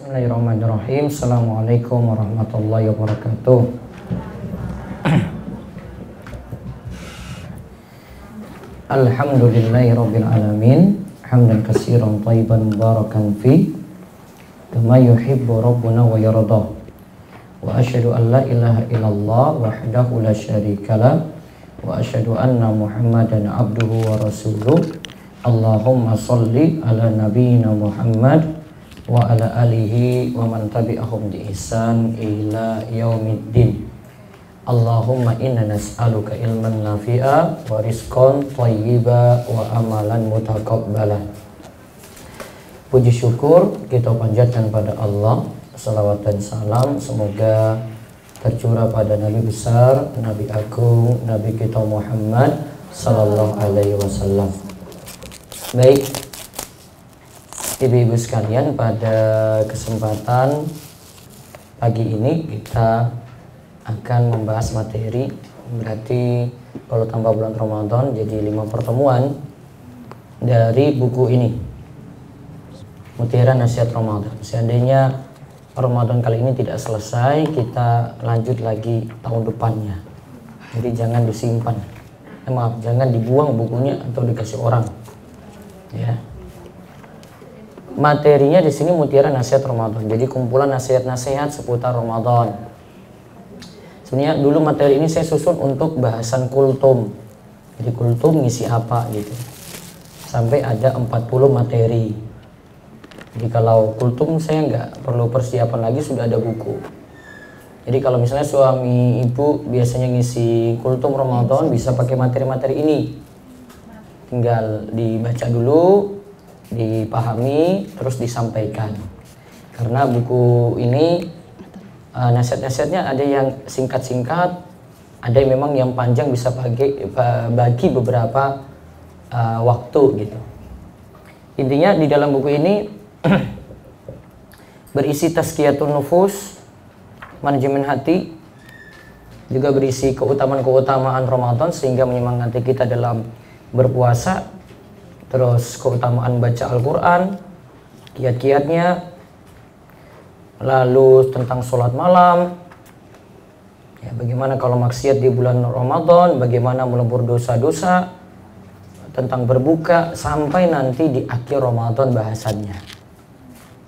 Bismillahirrahmanirrahim. Assalamualaikum warahmatullahi wabarakatuh. Alhamdulillahirabbil alamin. Hamdan katsiran thayyiban mubarakan fi kama yuhibbu rabbuna wa yarda. Wa asyhadu an la ilaha illallah wahdahu la syarikalah wa asyhadu anna Muhammadan abduhu wa rasuluh. Allahumma shalli ala nabiyyina Muhammad wa ala alihi wa man tabi'ahum bi ihsan ila yaumiddin. Allahumma inna nas'aluka ilman nafi'a wa rizqan thayyiba wa amalan mutaqabbala. Puji syukur kita panjatkan pada Allah, salawat dan salam semoga tercurah pada Nabi besar, Nabi agung, Nabi kita Muhammad sallallahu alaihi wasallam. Baik, ibu-ibu sekalian, pada kesempatan pagi ini kita akan membahas materi. Berarti kalau tambah bulan Ramadan jadi 5 pertemuan dari buku ini, Mutiara Nasihat Ramadan. Seandainya Ramadan kali ini tidak selesai, kita lanjut lagi tahun depannya. Jadi jangan disimpan, jangan dibuang bukunya atau dikasih orang, ya. Materinya di sini Mutiara Nasihat Ramadan. Jadi kumpulan nasihat-nasihat seputar Ramadan. Sebenarnya dulu materi ini saya susun untuk bahasan kultum. Jadi kultum ngisi apa gitu. Sampai ada 40 materi. Jadi kalau kultum saya nggak perlu persiapan lagi, sudah ada buku. Jadi kalau misalnya suami ibu biasanya ngisi kultum Ramadan bisa pakai materi-materi ini. Tinggal dibaca dulu, dipahami, terus disampaikan. Karena buku ini nasihat-nasihatnya ada yang singkat-singkat, ada yang memang yang panjang, bisa bagi beberapa waktu gitu. Intinya di dalam buku ini berisi tazkiyatun nufus, manajemen hati, juga berisi keutamaan-keutamaan Ramadan sehingga menyemangati kita dalam berpuasa. Terus keutamaan baca Al-Quran, kiat-kiatnya, lalu tentang sholat malam, ya, bagaimana kalau maksiat di bulan Ramadan, bagaimana melebur dosa-dosa, tentang berbuka, sampai nanti di akhir Ramadan bahasannya.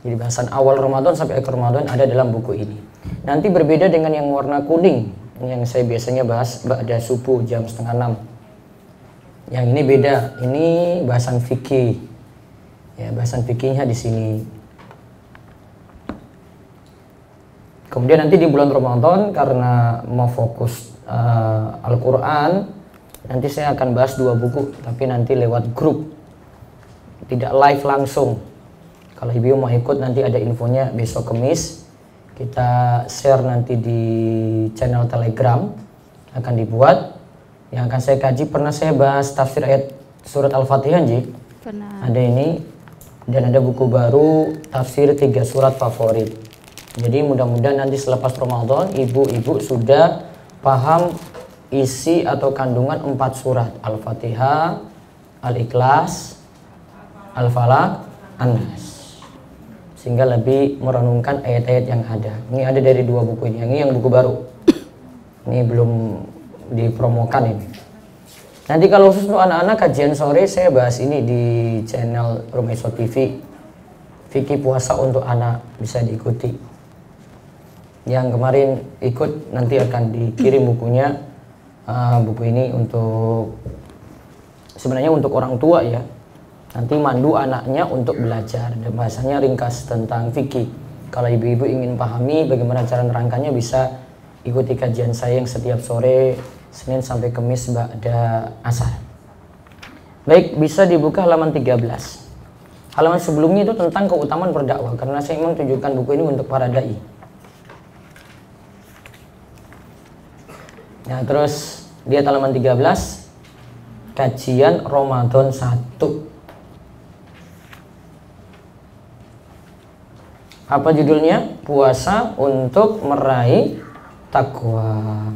Jadi bahasan awal Ramadan sampai akhir Ramadan ada dalam buku ini. Nanti berbeda dengan yang warna kuning, yang saya biasanya bahas ba'da subuh jam 5:30. Yang ini beda, ini bahasan fikih. Ya, bahasan fikihnya di sini. Kemudian nanti di bulan Ramadan karena mau fokus Al-Quran, nanti saya akan bahas 2 buku, tapi nanti lewat grup, tidak live langsung. Kalau ibu mau ikut nanti ada infonya besok Kamis. Kita share nanti di channel Telegram, akan dibuat. Yang akan saya kaji, pernah saya bahas tafsir ayat surat Al-Fatihah, Ji? Pernah. Ada ini, dan ada buku baru tafsir 3 surat favorit. Jadi mudah-mudahan nanti selepas Ramadan ibu-ibu sudah paham isi atau kandungan 4 surat, Al-Fatihah, Al-Ikhlas, Al-Falaq, An-Nas, sehingga lebih merenungkan ayat-ayat yang ada. Ini ada dari 2 buku ini yang buku baru. Ini belum dipromokan ini. Nanti kalau khusus untuk anak-anak kajian sore saya bahas ini di channel Rumah Iso TV. Fikih puasa untuk anak bisa diikuti. Yang kemarin ikut nanti akan dikirim bukunya. Buku ini untuk sebenarnya untuk orang tua ya. Nanti mandu anaknya untuk belajar. Dan bahasanya ringkas tentang fikih. Kalau ibu-ibu ingin pahami bagaimana cara nerangkannya, bisa ikuti kajian saya yang setiap sore Senin sampai Kamis ba'da asar. Baik, bisa dibuka halaman 13. Halaman sebelumnya itu tentang keutamaan berdakwah, karena saya memang tunjukkan buku ini untuk para dai. Nah, terus lihat halaman 13, kajian Ramadan 1. Apa judulnya? Puasa untuk meraih takwa.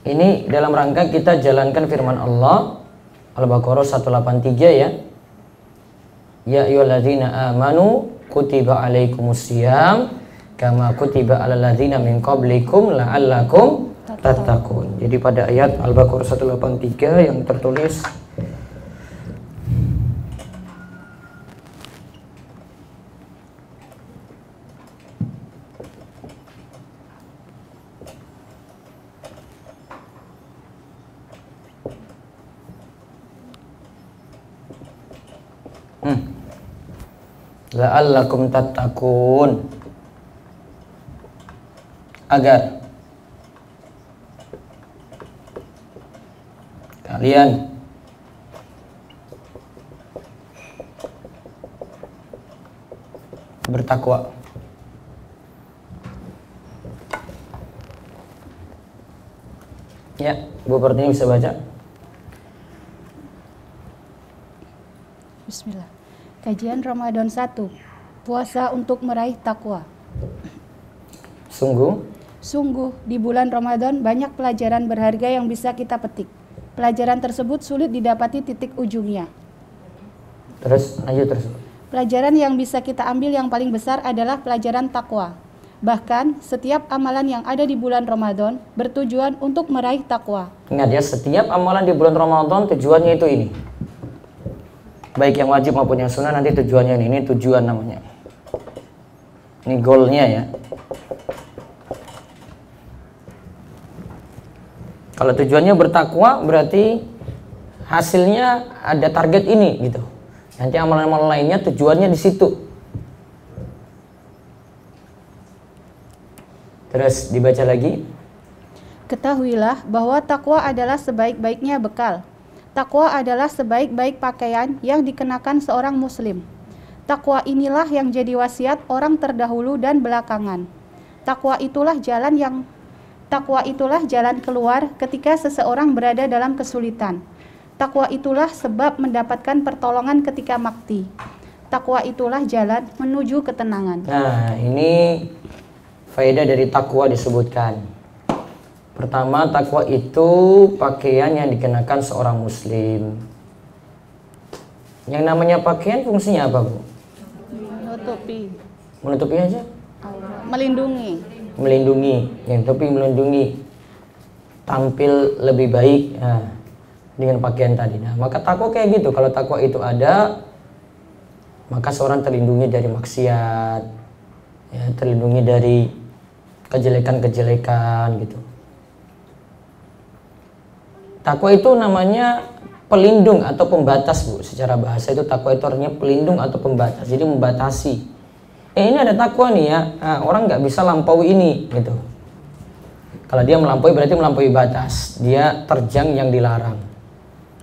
Ini dalam rangka kita jalankan firman Allah Al-Baqarah 183 ya. Ya ayyuhalladzina amanu kutiba alaikumusiyam kama kutiba alal ladzina min qablikum la'allakum tattaqun. Jadi pada ayat Al-Baqarah 183 yang tertulis la'allakum tattaqun, agar kalian bertakwa. Ya, Bu Pertiwi bisa baca. Bismillah. Kajian Ramadan 1. Puasa untuk meraih takwa. Sungguh, di bulan Ramadan banyak pelajaran berharga yang bisa kita petik. Pelajaran tersebut sulit didapati titik ujungnya. Terus. Pelajaran yang bisa kita ambil yang paling besar adalah pelajaran takwa. Bahkan, setiap amalan yang ada di bulan Ramadan bertujuan untuk meraih takwa. Ingat ya, setiap amalan di bulan Ramadan tujuannya itu ini. Baik yang wajib maupun yang sunnah, nanti tujuannya ini tujuan namanya. Ini goalnya ya. Kalau tujuannya bertakwa berarti hasilnya ada target ini gitu. Nanti amalan-amalan lainnya tujuannya di situ. Terus dibaca lagi. Ketahuilah bahwa takwa adalah sebaik-baiknya bekal. Takwa adalah sebaik-baik pakaian yang dikenakan seorang muslim. Takwa inilah yang jadi wasiat orang terdahulu dan belakangan. Takwa itulah jalan keluar ketika seseorang berada dalam kesulitan. Takwa itulah sebab mendapatkan pertolongan ketika makti. Takwa itulah jalan menuju ketenangan. Nah, ini faedah dari takwa disebutkan. Pertama, takwa itu pakaian yang dikenakan seorang muslim. Yang namanya pakaian fungsinya apa, Bu? Menutupi aja? Melindungi. Yang topi melindungi. Tampil lebih baik dengan pakaian tadi. Nah, maka takwa kayak gitu. Kalau takwa itu ada, maka seorang terlindungi dari maksiat, ya, terlindungi dari kejelekan-kejelekan gitu. Takwa itu namanya pelindung atau pembatas, Bu. Secara bahasa itu takwa itu artinya pelindung atau pembatas. Jadi membatasi. Ini ada takwa nih ya. Nah, orang nggak bisa lampaui ini gitu. Kalau dia melampaui berarti melampaui batas. Dia terjang yang dilarang.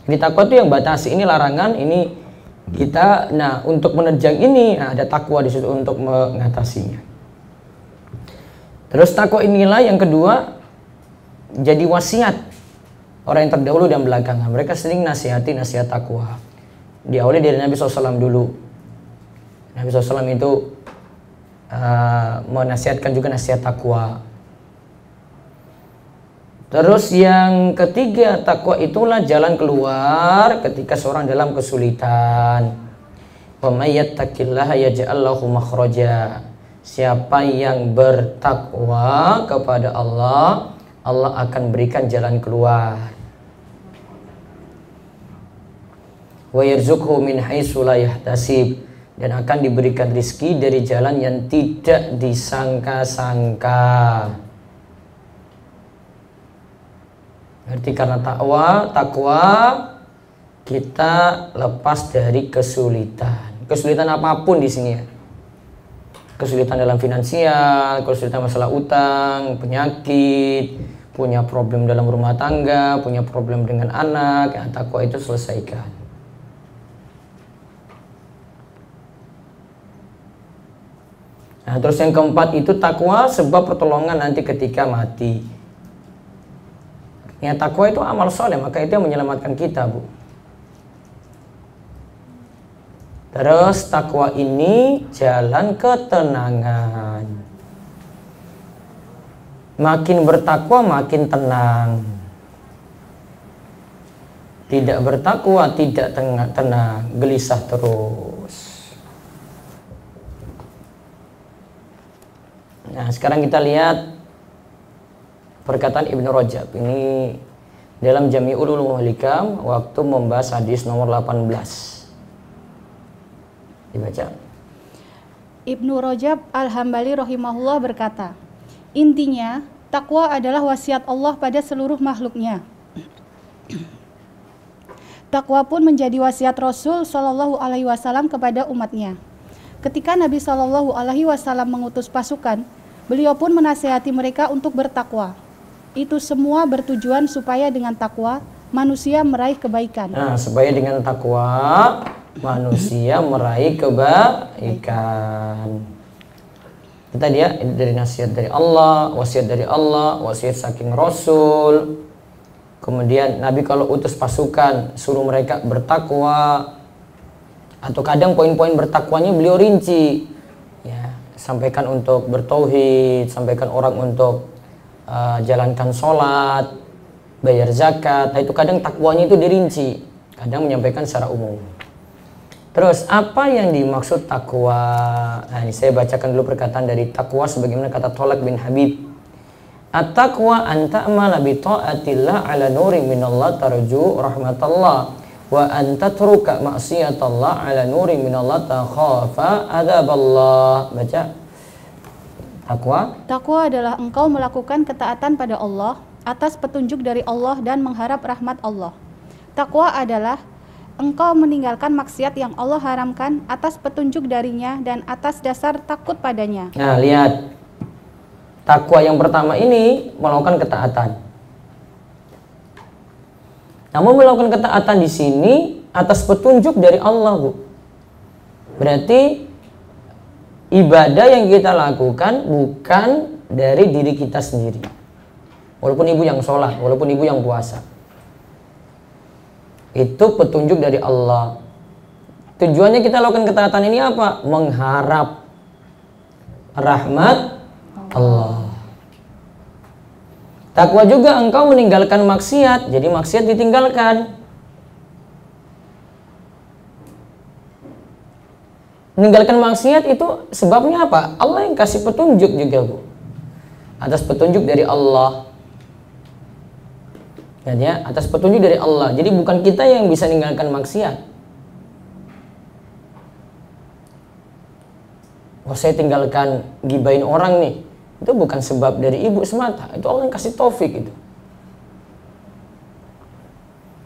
Jadi takwa itu yang batasi, ini larangan, ini kita. Nah, untuk menerjang ini, ada takwa di situ untuk mengatasinya. Terus takwa inilah yang kedua jadi wasiat orang yang terdahulu dan belakangan. Mereka sering nasihat takwa. Diawali dari Nabi SAW dulu. Nabi SAW itu menasihatkan juga nasihat takwa. Terus yang ketiga, takwa itulah jalan keluar ketika seorang dalam kesulitan. Wa may yattaqillaha yaj'al lahu makhraja. Siapa yang bertakwa kepada Allah, Allah akan berikan jalan keluar. Wa yarzuqhu min haitsu la yahtasib, dan akan diberikan rizki dari jalan yang tidak disangka-sangka. Berarti karena takwa kita lepas dari kesulitan. Kesulitan apapun di sini ya. Kesulitan dalam finansial, kesulitan masalah utang, penyakit, punya problem dalam rumah tangga, punya problem dengan anak, ya, takwa itu selesaikan. Nah, terus yang keempat itu takwa sebab pertolongan nanti ketika mati. Ya, takwa itu amal soleh, maka itu yang menyelamatkan kita, Bu. Terus takwa ini jalan ketenangan. Makin bertakwa makin tenang. Tidak bertakwa tidak tenang, gelisah terus. Nah, sekarang kita lihat perkataan Ibnu Rajab. Ini dalam Jami'ul Ulum wal Hikam waktu membahas hadis nomor 18. Dibaca. Ibnu Rajab Al-Hambali rahimahullah berkata, intinya, takwa adalah wasiat Allah pada seluruh makhluknya. Takwa pun menjadi wasiat Rasul Shallallahu Alaihi Wasallam kepada umatnya. Ketika Nabi Shallallahu Alaihi Wasallam mengutus pasukan, beliau pun menasihati mereka untuk bertakwa. Itu semua bertujuan supaya dengan takwa manusia meraih kebaikan. Nah, supaya dengan takwa manusia meraih kebaikan. Kita lihat dari nasihat dari Allah, wasiat saking Rasul. Kemudian Nabi kalau utus pasukan suruh mereka bertakwa, atau kadang poin-poin bertakwanya beliau rinci. Ya, sampaikan untuk bertauhid, sampaikan orang untuk jalankan sholat, bayar zakat. Nah, itu kadang takwanya itu dirinci, kadang menyampaikan secara umum. Terus apa yang dimaksud takwa? Nah, ini saya bacakan dulu perkataan dari takwa sebagaimana kata Thalaq bin Habib. At-taqwa an ta'mala bi ta'atillah ala nurin minallah tarju rahmatallah wa an tatruka ma'siyatallah ala nurin minallah takhafa adzaballah. Baca. Takwa. Takwa adalah engkau melakukan ketaatan pada Allah atas petunjuk dari Allah dan mengharap rahmat Allah. Takwa adalah engkau meninggalkan maksiat yang Allah haramkan atas petunjuk darinya dan atas dasar takut padanya. Nah, lihat. Takwa yang pertama ini melakukan ketaatan. Namun melakukan ketaatan di sini atas petunjuk dari Allah, Bu. Berarti ibadah yang kita lakukan bukan dari diri kita sendiri. Walaupun ibu yang sholat, walaupun ibu yang puasa. Itu petunjuk dari Allah. Tujuannya kita lakukan ketaatan ini apa? Mengharap rahmat Allah. Takwa juga engkau meninggalkan maksiat, jadi maksiat ditinggalkan. Meninggalkan maksiat itu sebabnya apa? Allah yang kasih petunjuk juga, Bu. Atas petunjuk dari Allah. Ya, atas petunjuk dari Allah. Jadi bukan kita yang bisa meninggalkan maksiat. Oh, saya tinggalkan gibain orang nih. Itu bukan sebab dari ibu semata. Itu Allah yang kasih taufik itu.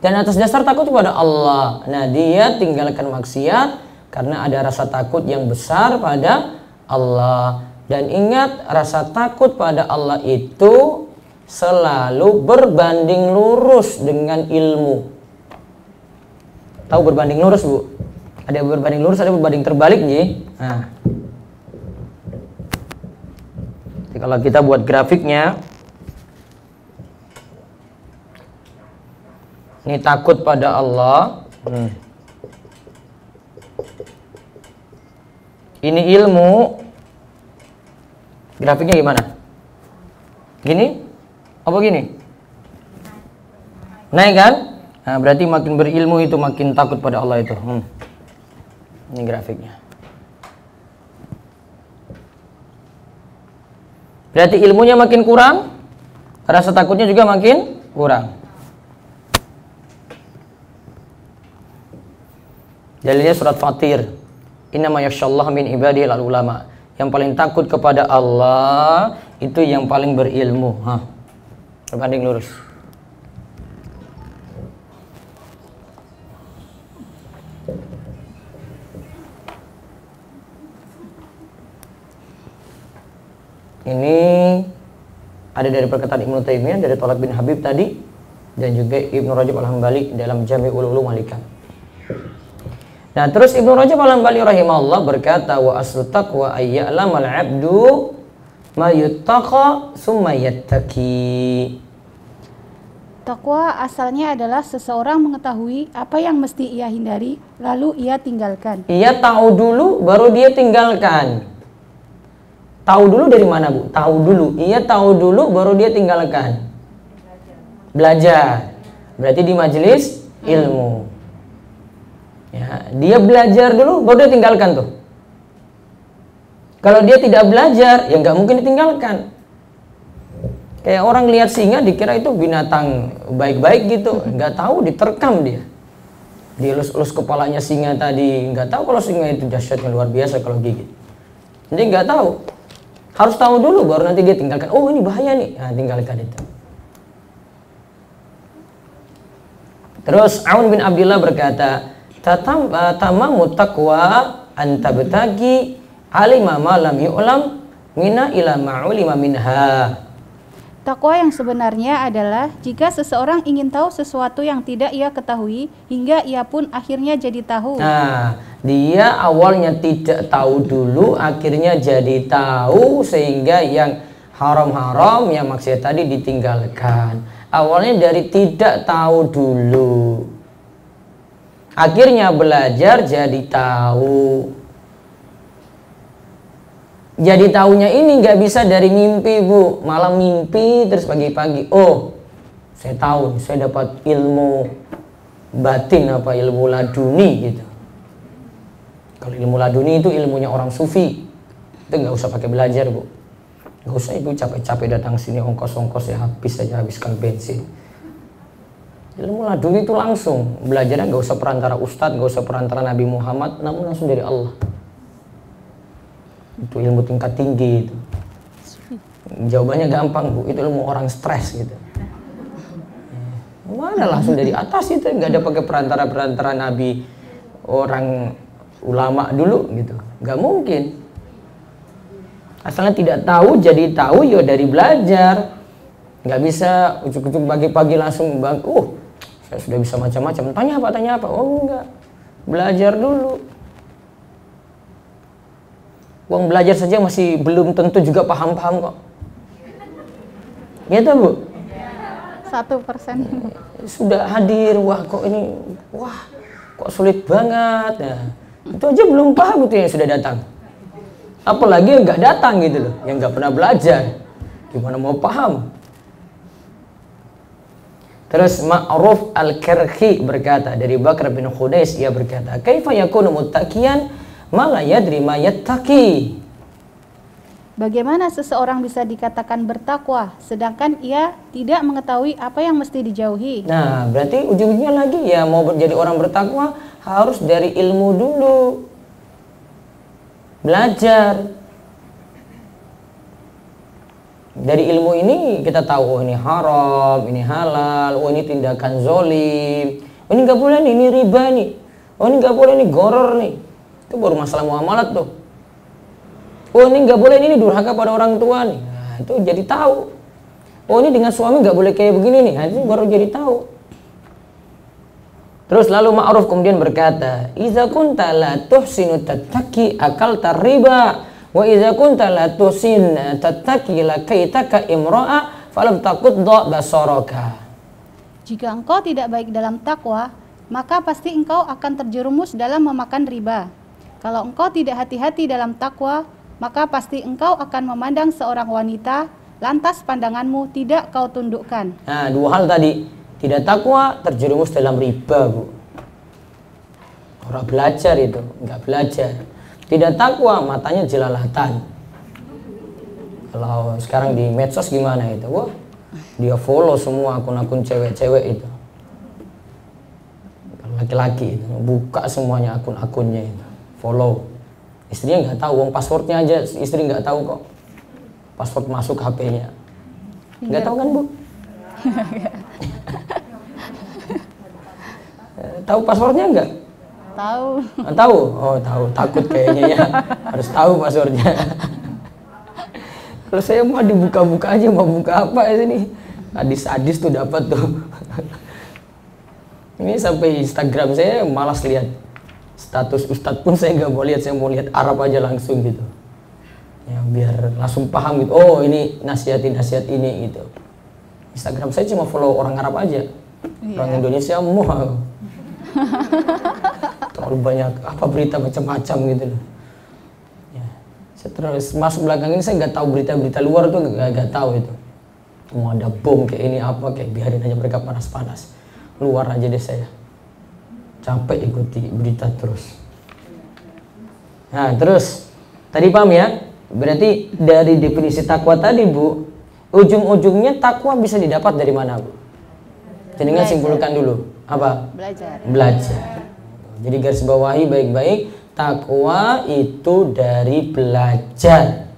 Dan atas dasar takut kepada Allah. Nah, dia tinggalkan maksiat karena ada rasa takut yang besar pada Allah. Dan ingat, rasa takut pada Allah itu selalu berbanding lurus dengan ilmu. Tahu berbanding lurus, Bu? Ada berbanding lurus, ada berbanding terbalik, nih. Nah, jadi kalau kita buat grafiknya, ini takut pada Allah. Ini ilmu. Grafiknya gimana? Gini? Apa gini? Naik kan? Nah, berarti makin berilmu itu makin takut pada Allah itu. Ini grafiknya. Berarti ilmunya makin kurang, rasa takutnya juga makin kurang. Dalilnya surat Fatir. Innama yakhsyallaha min ibadihil ulama. Yang paling takut kepada Allah itu yang paling berilmu. Berbanding lurus. Ini ada dari perkataan Ibnu Taimiyah, dari Thalaq bin Habib tadi, dan juga Ibnu Rajab Al-Hambali dalam Jami'ul Ulum wal Hikam. Nah, terus Ibnu Rajab Al-Hambali rahimahullah berkata, wa aslu taqwa ayya'lamal 'abdu ma yuttaqa summa yattaqi. Takwa asalnya adalah seseorang mengetahui apa yang mesti ia hindari, lalu ia tinggalkan. Ia tahu dulu, baru dia tinggalkan. Tahu dulu dari mana, Bu? Tahu dulu. Ia tahu dulu, baru dia tinggalkan. Belajar. Berarti di majelis ilmu. Ya, dia belajar dulu, baru dia tinggalkan tuh. Kalau dia tidak belajar, ya nggak mungkin ditinggalkan. Kayak orang lihat singa dikira itu binatang baik-baik gitu, nggak tahu diterkam dia. Dielus-elus kepalanya singa tadi, nggak tahu kalau singa itu dahsyatnya luar biasa kalau gigit. Jadi nggak tahu, harus tahu dulu baru nanti dia tinggalkan. Oh ini bahaya nih, nah, tinggalkan itu. Terus Aun bin Abdullah berkata, tamamu taqwa antabtagi alima ma lam yu'lam mina ila ma'ulima minha. Takwa yang sebenarnya adalah jika seseorang ingin tahu sesuatu yang tidak ia ketahui hingga ia pun akhirnya jadi tahu. Nah, dia awalnya tidak tahu dulu, akhirnya jadi tahu, sehingga yang haram-haram, yang maksiat tadi ditinggalkan. Awalnya dari tidak tahu dulu, akhirnya belajar jadi tahu. Jadi tahunya ini nggak bisa dari mimpi, Bu. Malam mimpi terus pagi-pagi, oh saya tahu, saya dapat ilmu batin, apa ilmu laduni gitu. Kalau ilmu laduni itu ilmunya orang sufi, itu nggak usah pakai belajar, Bu. Nggak usah Ibu capek-capek datang sini, ongkos-ongkos ya habis saja, habiskan bensin. Ilmu laduni itu langsung belajarnya, nggak usah perantara ustadz, nggak usah perantara Nabi Muhammad, namun langsung dari Allah. Itu ilmu tingkat tinggi itu. Jawabannya gampang, Bu, itu ilmu orang stres gitu. Mana langsung dari atas itu, nggak ada pakai perantara Nabi, orang ulama dulu gitu, nggak mungkin. Asalnya tidak tahu jadi tahu ya dari belajar. Nggak bisa ujuk-ujuk pagi-pagi langsung saya sudah bisa macam-macam. Tanya apa? Oh enggak, belajar dulu. Uang belajar saja masih belum tentu juga paham-paham kok. Gitu, Bu? 1%. Sudah hadir, kok sulit banget. Nah, itu aja belum paham itu yang sudah datang. Apalagi yang nggak datang gitu loh, yang nggak pernah belajar. Gimana mau paham? Terus Ma'ruf Al-Karhi berkata, dari Bakar bin Khudais, ia berkata, kaifa yakunu muttaqiyan ma la yadri ma yattaqi. Bagaimana seseorang bisa dikatakan bertakwa sedangkan ia tidak mengetahui apa yang mesti dijauhi? Nah, berarti ujung-ujungnya lagi ya, mau menjadi orang bertakwa harus dari ilmu dulu. Belajar. Dari ilmu ini kita tahu, oh ini haram, ini halal, oh ini tindakan zolim, oh ini nggak boleh nih, ini riba nih, oh ini nggak boleh nih, goror nih. Itu baru masalah muamalat tuh. Oh ini nggak boleh, ini durhaka pada orang tua nih. Nah, itu jadi tahu. Oh ini dengan suami nggak boleh kayak begini nih. Nah, itu baru jadi tahu. Terus lalu Ma'ruf kemudian berkata, iza kunta la tuhsinu tattaqi akalta riba, wa iza kunta la tuhsin tattaqi lakaitaka imra'a falam taqudda basaraka. Jika engkau tidak baik dalam takwa, maka pasti engkau akan terjerumus dalam memakan riba. Kalau engkau tidak hati-hati dalam takwa, maka pasti engkau akan memandang seorang wanita, lantas pandanganmu tidak kau tundukkan. Nah, dua hal tadi. Tidak takwa, terjerumus dalam riba, Bu. Orang belajar itu, nggak belajar. Tidak takwa, matanya jelalatan. Kalau sekarang di medsos gimana itu? Wah, dia follow semua akun-akun cewek-cewek itu. Laki-laki itu, buka semuanya akun-akunnya itu. Follow. Istrinya nggak tahu, passwordnya aja istri nggak tahu kok. Password masuk HP-nya. Nggak tahu kan, Bu? Tahu passwordnya nggak? Tahu. Tahu? Oh tahu, takut kayaknya ya. Harus tahu passwordnya. Kalau saya mau dibuka-buka aja, mau buka apa ya ini? Hadis-hadis tuh dapat tuh. Ini sampai Instagram saya malas lihat. Status Ustadz pun saya nggak mau lihat, saya mau lihat Arab aja langsung gitu. Ya biar langsung paham gitu. Oh ini nasihat ini gitu. Instagram saya cuma follow orang Arab aja. Orang Indonesia mau. Terlalu banyak apa berita macam-macam gitu loh. Ya. Saya terus masuk belakang ini saya nggak tahu berita-berita luar tuh, nggak tahu itu. Mau ada bom kayak ini apa, kayak biarin aja mereka panas-panas. Luar aja deh saya. Capek ikuti berita terus. Nah terus tadi paham ya, Berarti dari definisi takwa tadi, Bu, ujung-ujungnya takwa bisa didapat dari mana, Bu? Jenengan simpulkan dulu. Apa? Belajar. Jadi garis bawahi baik-baik, takwa itu dari belajar.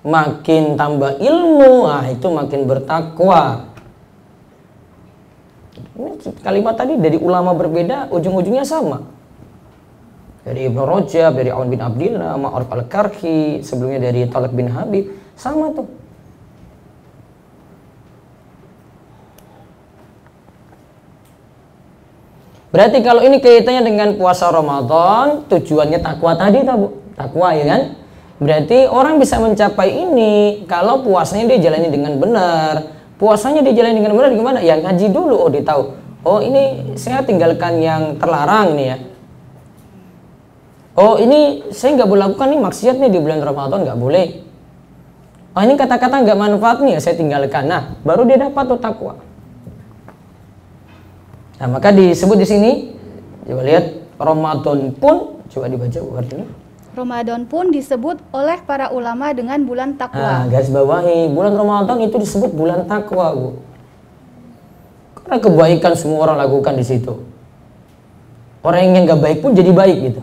Makin tambah ilmu, itu makin bertakwa. Kalimat tadi dari ulama berbeda, ujung-ujungnya sama. Dari Ibnu Rajab, dari Aun bin Abdillah, Ma'arif al-Karhi, sebelumnya dari Talib bin Habib, sama tuh. Berarti kalau ini kaitannya dengan puasa Ramadan, tujuannya takwa tadi tuh, Bu. Takwa, ya kan? Berarti orang bisa mencapai ini kalau puasanya dia jalani dengan benar. Puasanya dia jalani dengan benar gimana? Ya ngaji dulu, oh dia tahu. Oh ini saya tinggalkan yang terlarang nih ya. Oh ini saya nggak boleh lakukan nih maksiat nih di bulan Ramadan, nggak boleh. Oh ini kata-kata nggak manfaat nih ya saya tinggalkan. Nah baru dia dapat tuh takwa. Nah maka disebut di sini, coba lihat Ramadan pun, coba dibaca artinya. Ramadan pun disebut oleh para ulama dengan bulan takwa. Garis bawahi, bulan Ramadan itu disebut bulan takwa, Bu. Karena kebaikan semua orang lakukan di situ. Orang yang nggak baik pun jadi baik gitu.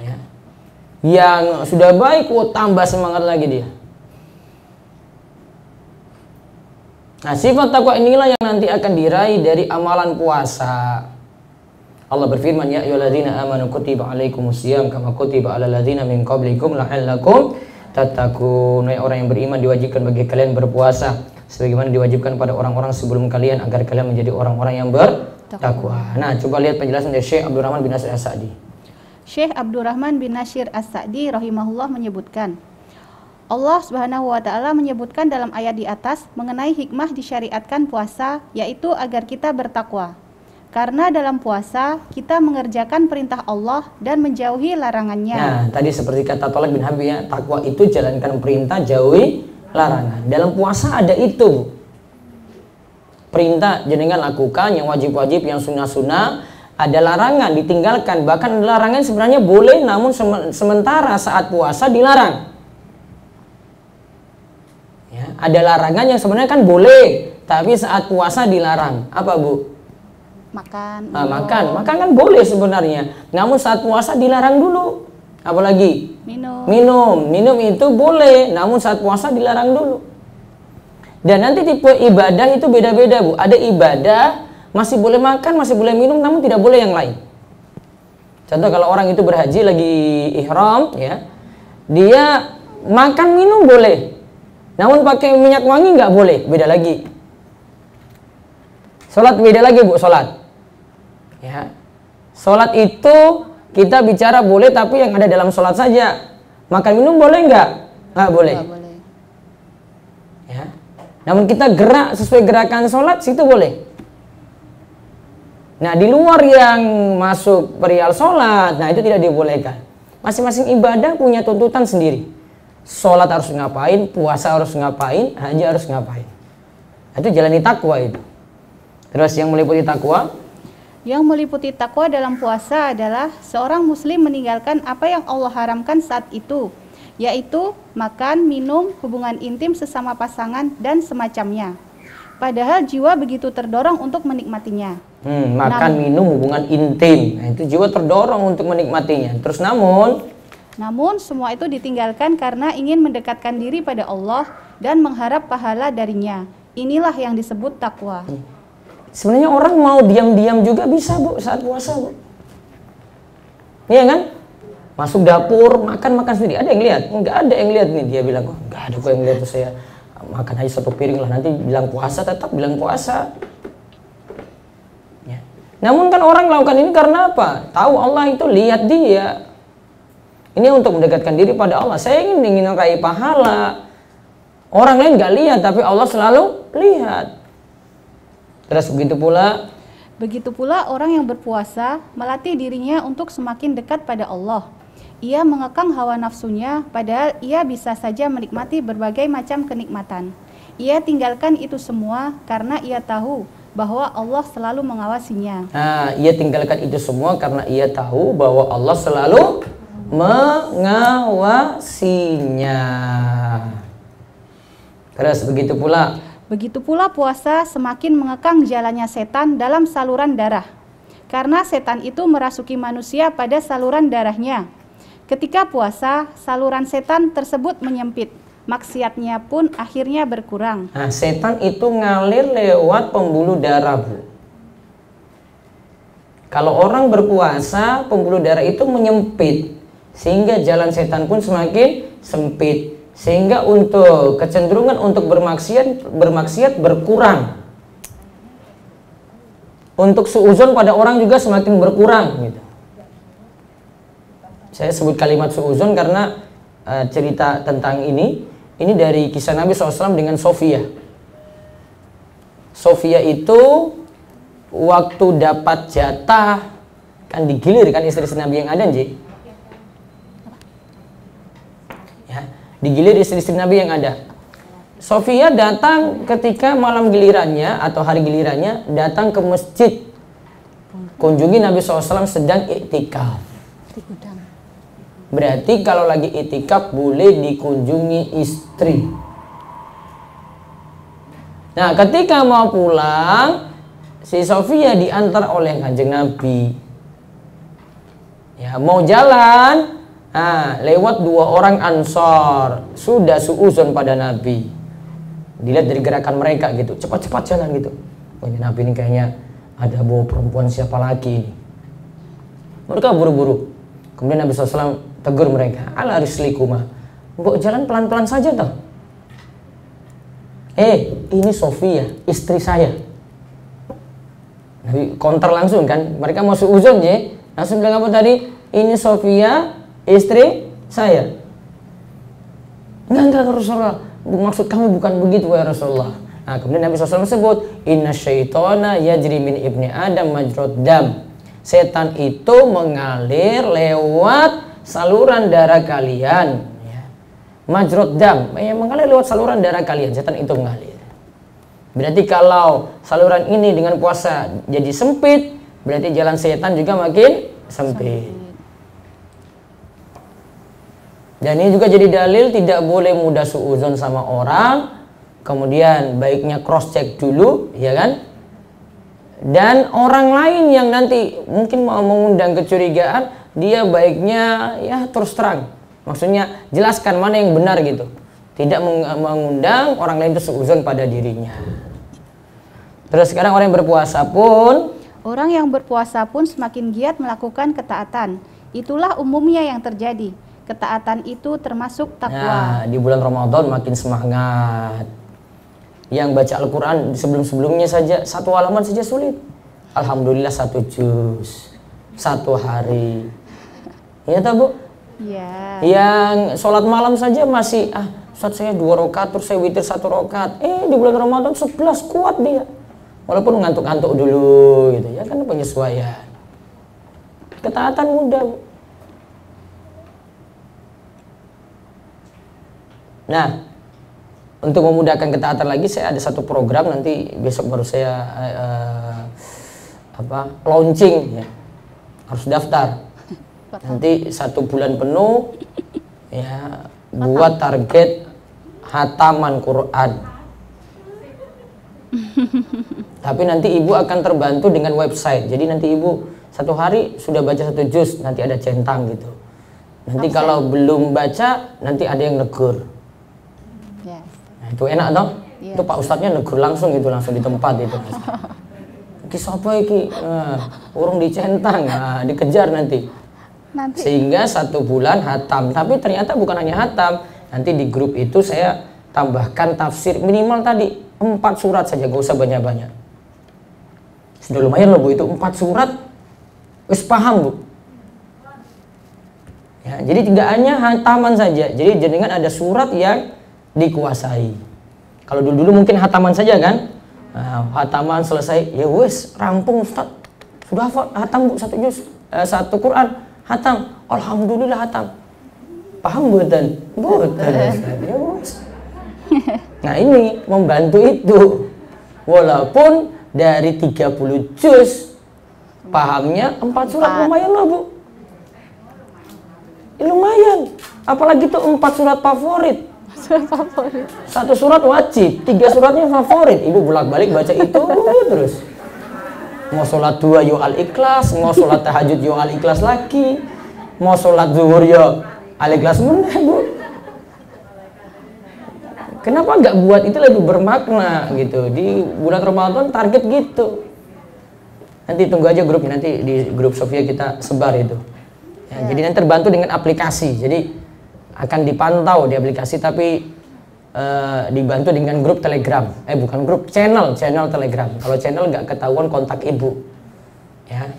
Ya. Yang sudah baik, tambah semangat lagi dia. Nah, sifat takwa inilah yang nanti akan diraih dari amalan puasa. Allah berfirman, ya ayyuhalladzina amanu kutiba alaikumusiyam kama kutiba alal ladzina min qablikum la'allakum tattaqun. Orang yang beriman diwajibkan bagi kalian berpuasa sebagaimana diwajibkan pada orang-orang sebelum kalian agar kalian menjadi orang-orang yang bertakwa. Nah, coba lihat penjelasan dari Syekh Abdurrahman bin Nasir As-Sa'di. Syekh Abdurrahman bin Nasir As-Sa'di rahimahullah menyebutkan, Allah Subhanahu wa taala menyebutkan dalam ayat di atas mengenai hikmah disyariatkan puasa, yaitu agar kita bertakwa. Karena dalam puasa kita mengerjakan perintah Allah dan menjauhi larangannya. Nah, tadi seperti kata Talib bin Habib ya, takwa itu jalankan perintah, jauhi larangan. Dalam puasa ada itu. Perintah jenengan lakukan yang wajib-wajib, yang sunnah-sunnah, ada larangan ditinggalkan. Bahkan larangan sebenarnya boleh, namun sementara saat puasa dilarang. Ya, ada larangan yang sebenarnya kan boleh, tapi saat puasa dilarang. Apa, Bu? Makan. Makan kan boleh sebenarnya, namun saat puasa dilarang dulu. Apalagi minum itu boleh, namun saat puasa dilarang dulu. Dan nanti tipe ibadah itu beda-beda, Bu. Ada ibadah masih boleh makan, masih boleh minum, namun tidak boleh yang lain. Contoh kalau orang itu berhaji lagi ihram ya, dia makan minum boleh, namun pakai minyak wangi nggak boleh, beda lagi. Sholat beda lagi, Bu, sholat. Ya. Sholat itu kita bicara boleh, tapi yang ada dalam sholat saja. Makan minum boleh nggak? Nggak boleh. Nggak boleh. Ya. Namun kita gerak sesuai gerakan sholat, situ boleh. Nah, di luar yang masuk perihal sholat, nah itu tidak dibolehkan. Masing-masing ibadah punya tuntutan sendiri. Sholat harus ngapain, puasa harus ngapain, haji harus ngapain. Itu jalani takwa itu. Terus yang meliputi takwa? Yang meliputi takwa dalam puasa adalah seorang muslim meninggalkan apa yang Allah haramkan saat itu, yaitu makan, minum, hubungan intim sesama pasangan, dan semacamnya. Padahal jiwa begitu terdorong untuk menikmatinya. Makan, minum, hubungan intim. Nah, itu jiwa terdorong untuk menikmatinya. Terus namun semua itu ditinggalkan karena ingin mendekatkan diri pada Allah dan mengharap pahala darinya. Inilah yang disebut takwa. Sebenarnya orang mau diam-diam juga bisa, Bu, saat puasa, Bu. Iya kan? Masuk dapur, makan sendiri. Ada yang lihat? Enggak ada yang lihat nih. Dia bilang, oh, enggak ada kok yang lihat tuh, saya makan aja satu piring lah. Nanti bilang puasa, tetap bilang puasa. Ya. Namun kan orang melakukan ini karena apa? Tahu Allah itu lihat dia. Ini untuk mendekatkan diri pada Allah. Saya ingin meraih pahala. Orang lain nggak lihat, tapi Allah selalu lihat. Terus begitu pula orang yang berpuasa melatih dirinya untuk semakin dekat pada Allah. Ia mengekang hawa nafsunya, padahal ia bisa saja menikmati berbagai macam kenikmatan. Ia tinggalkan itu semua karena ia tahu bahwa Allah selalu mengawasinya. Nah, ia tinggalkan itu semua karena ia tahu bahwa Allah selalu mengawasinya. Terus begitu pula. Begitu pula puasa semakin mengekang jalannya setan dalam saluran darah. Karena setan itu merasuki manusia pada saluran darahnya. Ketika puasa, saluran setan tersebut menyempit. Maksiatnya pun akhirnya berkurang. Nah, setan itu ngalir lewat pembuluh darah, Bu. Kalau orang berpuasa, pembuluh darah itu menyempit, sehingga jalan setan pun semakin sempit, sehingga untuk kecenderungan untuk bermaksiat berkurang. Untuk suuzon pada orang juga semakin berkurang gitu. Saya sebut kalimat suuzon karena cerita tentang ini dari kisah Nabi SAW dengan Sofia. Sofia itu waktu dapat jatah kan digilir kan istri-istri Nabi yang ada, Nji. Ya, digilir istri-istri Nabi yang ada. Sofia datang ketika malam gilirannya atau hari gilirannya datang ke masjid, kunjungi Nabi SAW sedang iktikaf. Berarti kalau lagi iktikaf boleh dikunjungi istri. Nah, ketika mau pulang, si Sofia diantar oleh Kanjeng Nabi. Ya, mau jalan, nah, lewat 2 orang Ansor, sudah suuzon pada Nabi. Dilihat dari gerakan mereka gitu, cepat-cepat jalan gitu. Oh, ini Nabi ini kayaknya ada bawa perempuan siapa lagi ini. Mereka buru-buru. Kemudian Nabi SAW tegur mereka, ala rislikuma, mbok jalan pelan-pelan saja toh. Ini Sofia, istri saya. Nabi counter langsung kan, mereka mau suuzon ya, langsung bilang apa tadi? Ini Sofia, istri saya. Enggak Rasulullah, maksud kami bukan begitu ya Rasulullah. Nah, kemudian Nabi SAW sebut, inna syaitana yajri min ibni adam majrad dam. Setan itu mengalir lewat saluran darah kalian, ya. Majrad dam, mengalir lewat saluran darah kalian. Setan itu mengalir. Berarti kalau saluran ini dengan puasa jadi sempit, berarti jalan setan juga makin sempit. Dan ini juga jadi dalil tidak boleh mudah suuzon sama orang. Kemudian baiknya cross check dulu, ya kan? Dan orang lain yang nanti mungkin mau mengundang kecurigaan, dia baiknya ya terus terang. Maksudnya jelaskan mana yang benar gitu. Tidak mengundang orang lain itu suuzon pada dirinya. Terus sekarang orang yang berpuasa pun semakin giat melakukan ketaatan. Itulah umumnya yang terjadi. Ketaatan itu termasuk takwa. Nah, di bulan Ramadan makin semangat. Yang baca Al-Quran sebelum-sebelumnya saja 1 halaman saja sulit. Alhamdulillah 1 juz 1 hari. Iya tak, Bu? Iya. Yang sholat malam saja masih Ustaz saya 2 rakaat terus saya witir 1 rakaat. Di bulan Ramadan 11 kuat dia. Walaupun ngantuk-ngantuk dulu gitu ya, kan penyesuaian. Ketaatan mudah, Bu. Nah, untuk memudahkan ketaatan lagi, saya ada satu program nanti besok baru saya launching ya. Harus daftar. Nanti 1 bulan penuh ya buat target hataman Quran. Tapi nanti ibu akan terbantu dengan website. Jadi nanti ibu 1 hari sudah baca 1 juz, nanti ada centang gitu. Nanti kalau belum baca, nanti ada yang negur. Nah, itu enak dong. Itu Pak Ustadznya negur langsung gitu, langsung di tempat itu. Iki sapa iki? Urung dicentang, dikejar nanti. Sehingga 1 bulan hatam. Tapi ternyata bukan hanya hatam. Nanti di grup itu saya tambahkan tafsir minimal tadi 4 surat saja, gak usah banyak-banyak. Sudah lumayan loh, Bu, itu 4 surat wis paham, Bu. Ya, jadi tidak hanya hataman saja. Jadi jenengan ada surat yang dikuasai. Kalau dulu mungkin hataman saja kan? Nah, hataman selesai, ya wis rampung Ustaz. Sudah hatam, Bu, 1 juz, 1 Quran, hatam. Alhamdulillah hatam. Paham buatan? Buatan Ustaz. Ya wis. Nah, ini membantu itu. Walaupun dari 30 juz. Pahamnya 4 surat lumayan loh Bu. Lumayan. Apalagi tuh 4 surat favorit. Satu surat wajib, 3 suratnya favorit. Ibu bolak-balik baca itu terus. Mau sholat 2 yo al-ikhlas, mau sholat tahajud yo al-ikhlas lagi, mau sholat zuhur yo al-ikhlas meneh Bu. Kenapa nggak buat itu lebih bermakna gitu? Di bulan Ramadan target gitu. Nanti tunggu aja grupnya, nanti di grup Sofia kita sebar itu. Ya, jadi nanti terbantu dengan aplikasi. Jadi akan dipantau di aplikasi, tapi dibantu dengan grup Telegram. Bukan grup, channel Telegram. Kalau channel nggak ketahuan kontak ibu. Ya.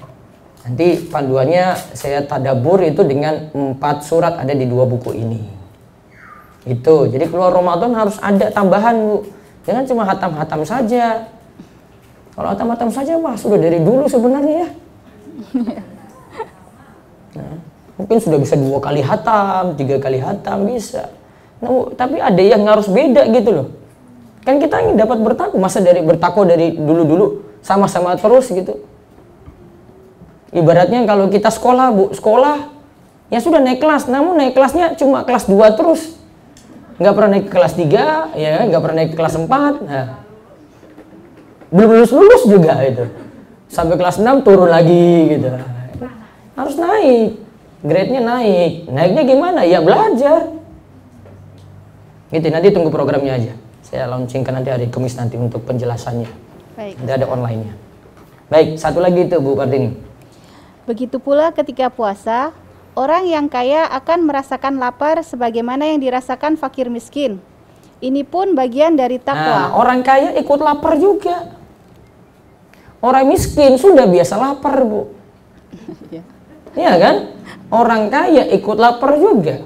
Nanti panduannya saya tadabur itu dengan 4 surat ada di 2 buku ini. Itu. Jadi keluar Ramadan harus ada tambahan Bu. Jangan cuma hatam-hatam saja. Kalau hatam-hatam saja wah sudah dari dulu sebenarnya ya. Nah, mungkin sudah bisa 2 kali hatam, 3 kali hatam bisa. Nah, tapi ada yang harus beda gitu loh. Kan kita ingin dapat bertakwa, masa dari bertakwa dari dulu-dulu sama-sama terus gitu. Ibaratnya kalau kita sekolah Bu, sekolah ya sudah naik kelas, namun naik kelasnya cuma kelas 2 terus. Nggak pernah naik ke kelas 3, ya nggak pernah naik ke kelas 4. Nah, belum lulus juga itu. Sampai kelas 6 turun lagi gitu. Harus naik, grade-nya naik. Naiknya gimana? Ya belajar. Gitu, nanti tunggu programnya aja. Saya launchingkan nanti hari Kamis nanti untuk penjelasannya. Baik. Nanti ada online-nya. Baik, satu lagi itu Bu Kartini. Begitu pula ketika puasa, orang yang kaya akan merasakan lapar sebagaimana yang dirasakan fakir miskin. Ini pun bagian dari takwa. Nah, orang kaya ikut lapar juga. Orang miskin sudah biasa lapar Bu. Iya kan? Orang kaya ikut lapar juga.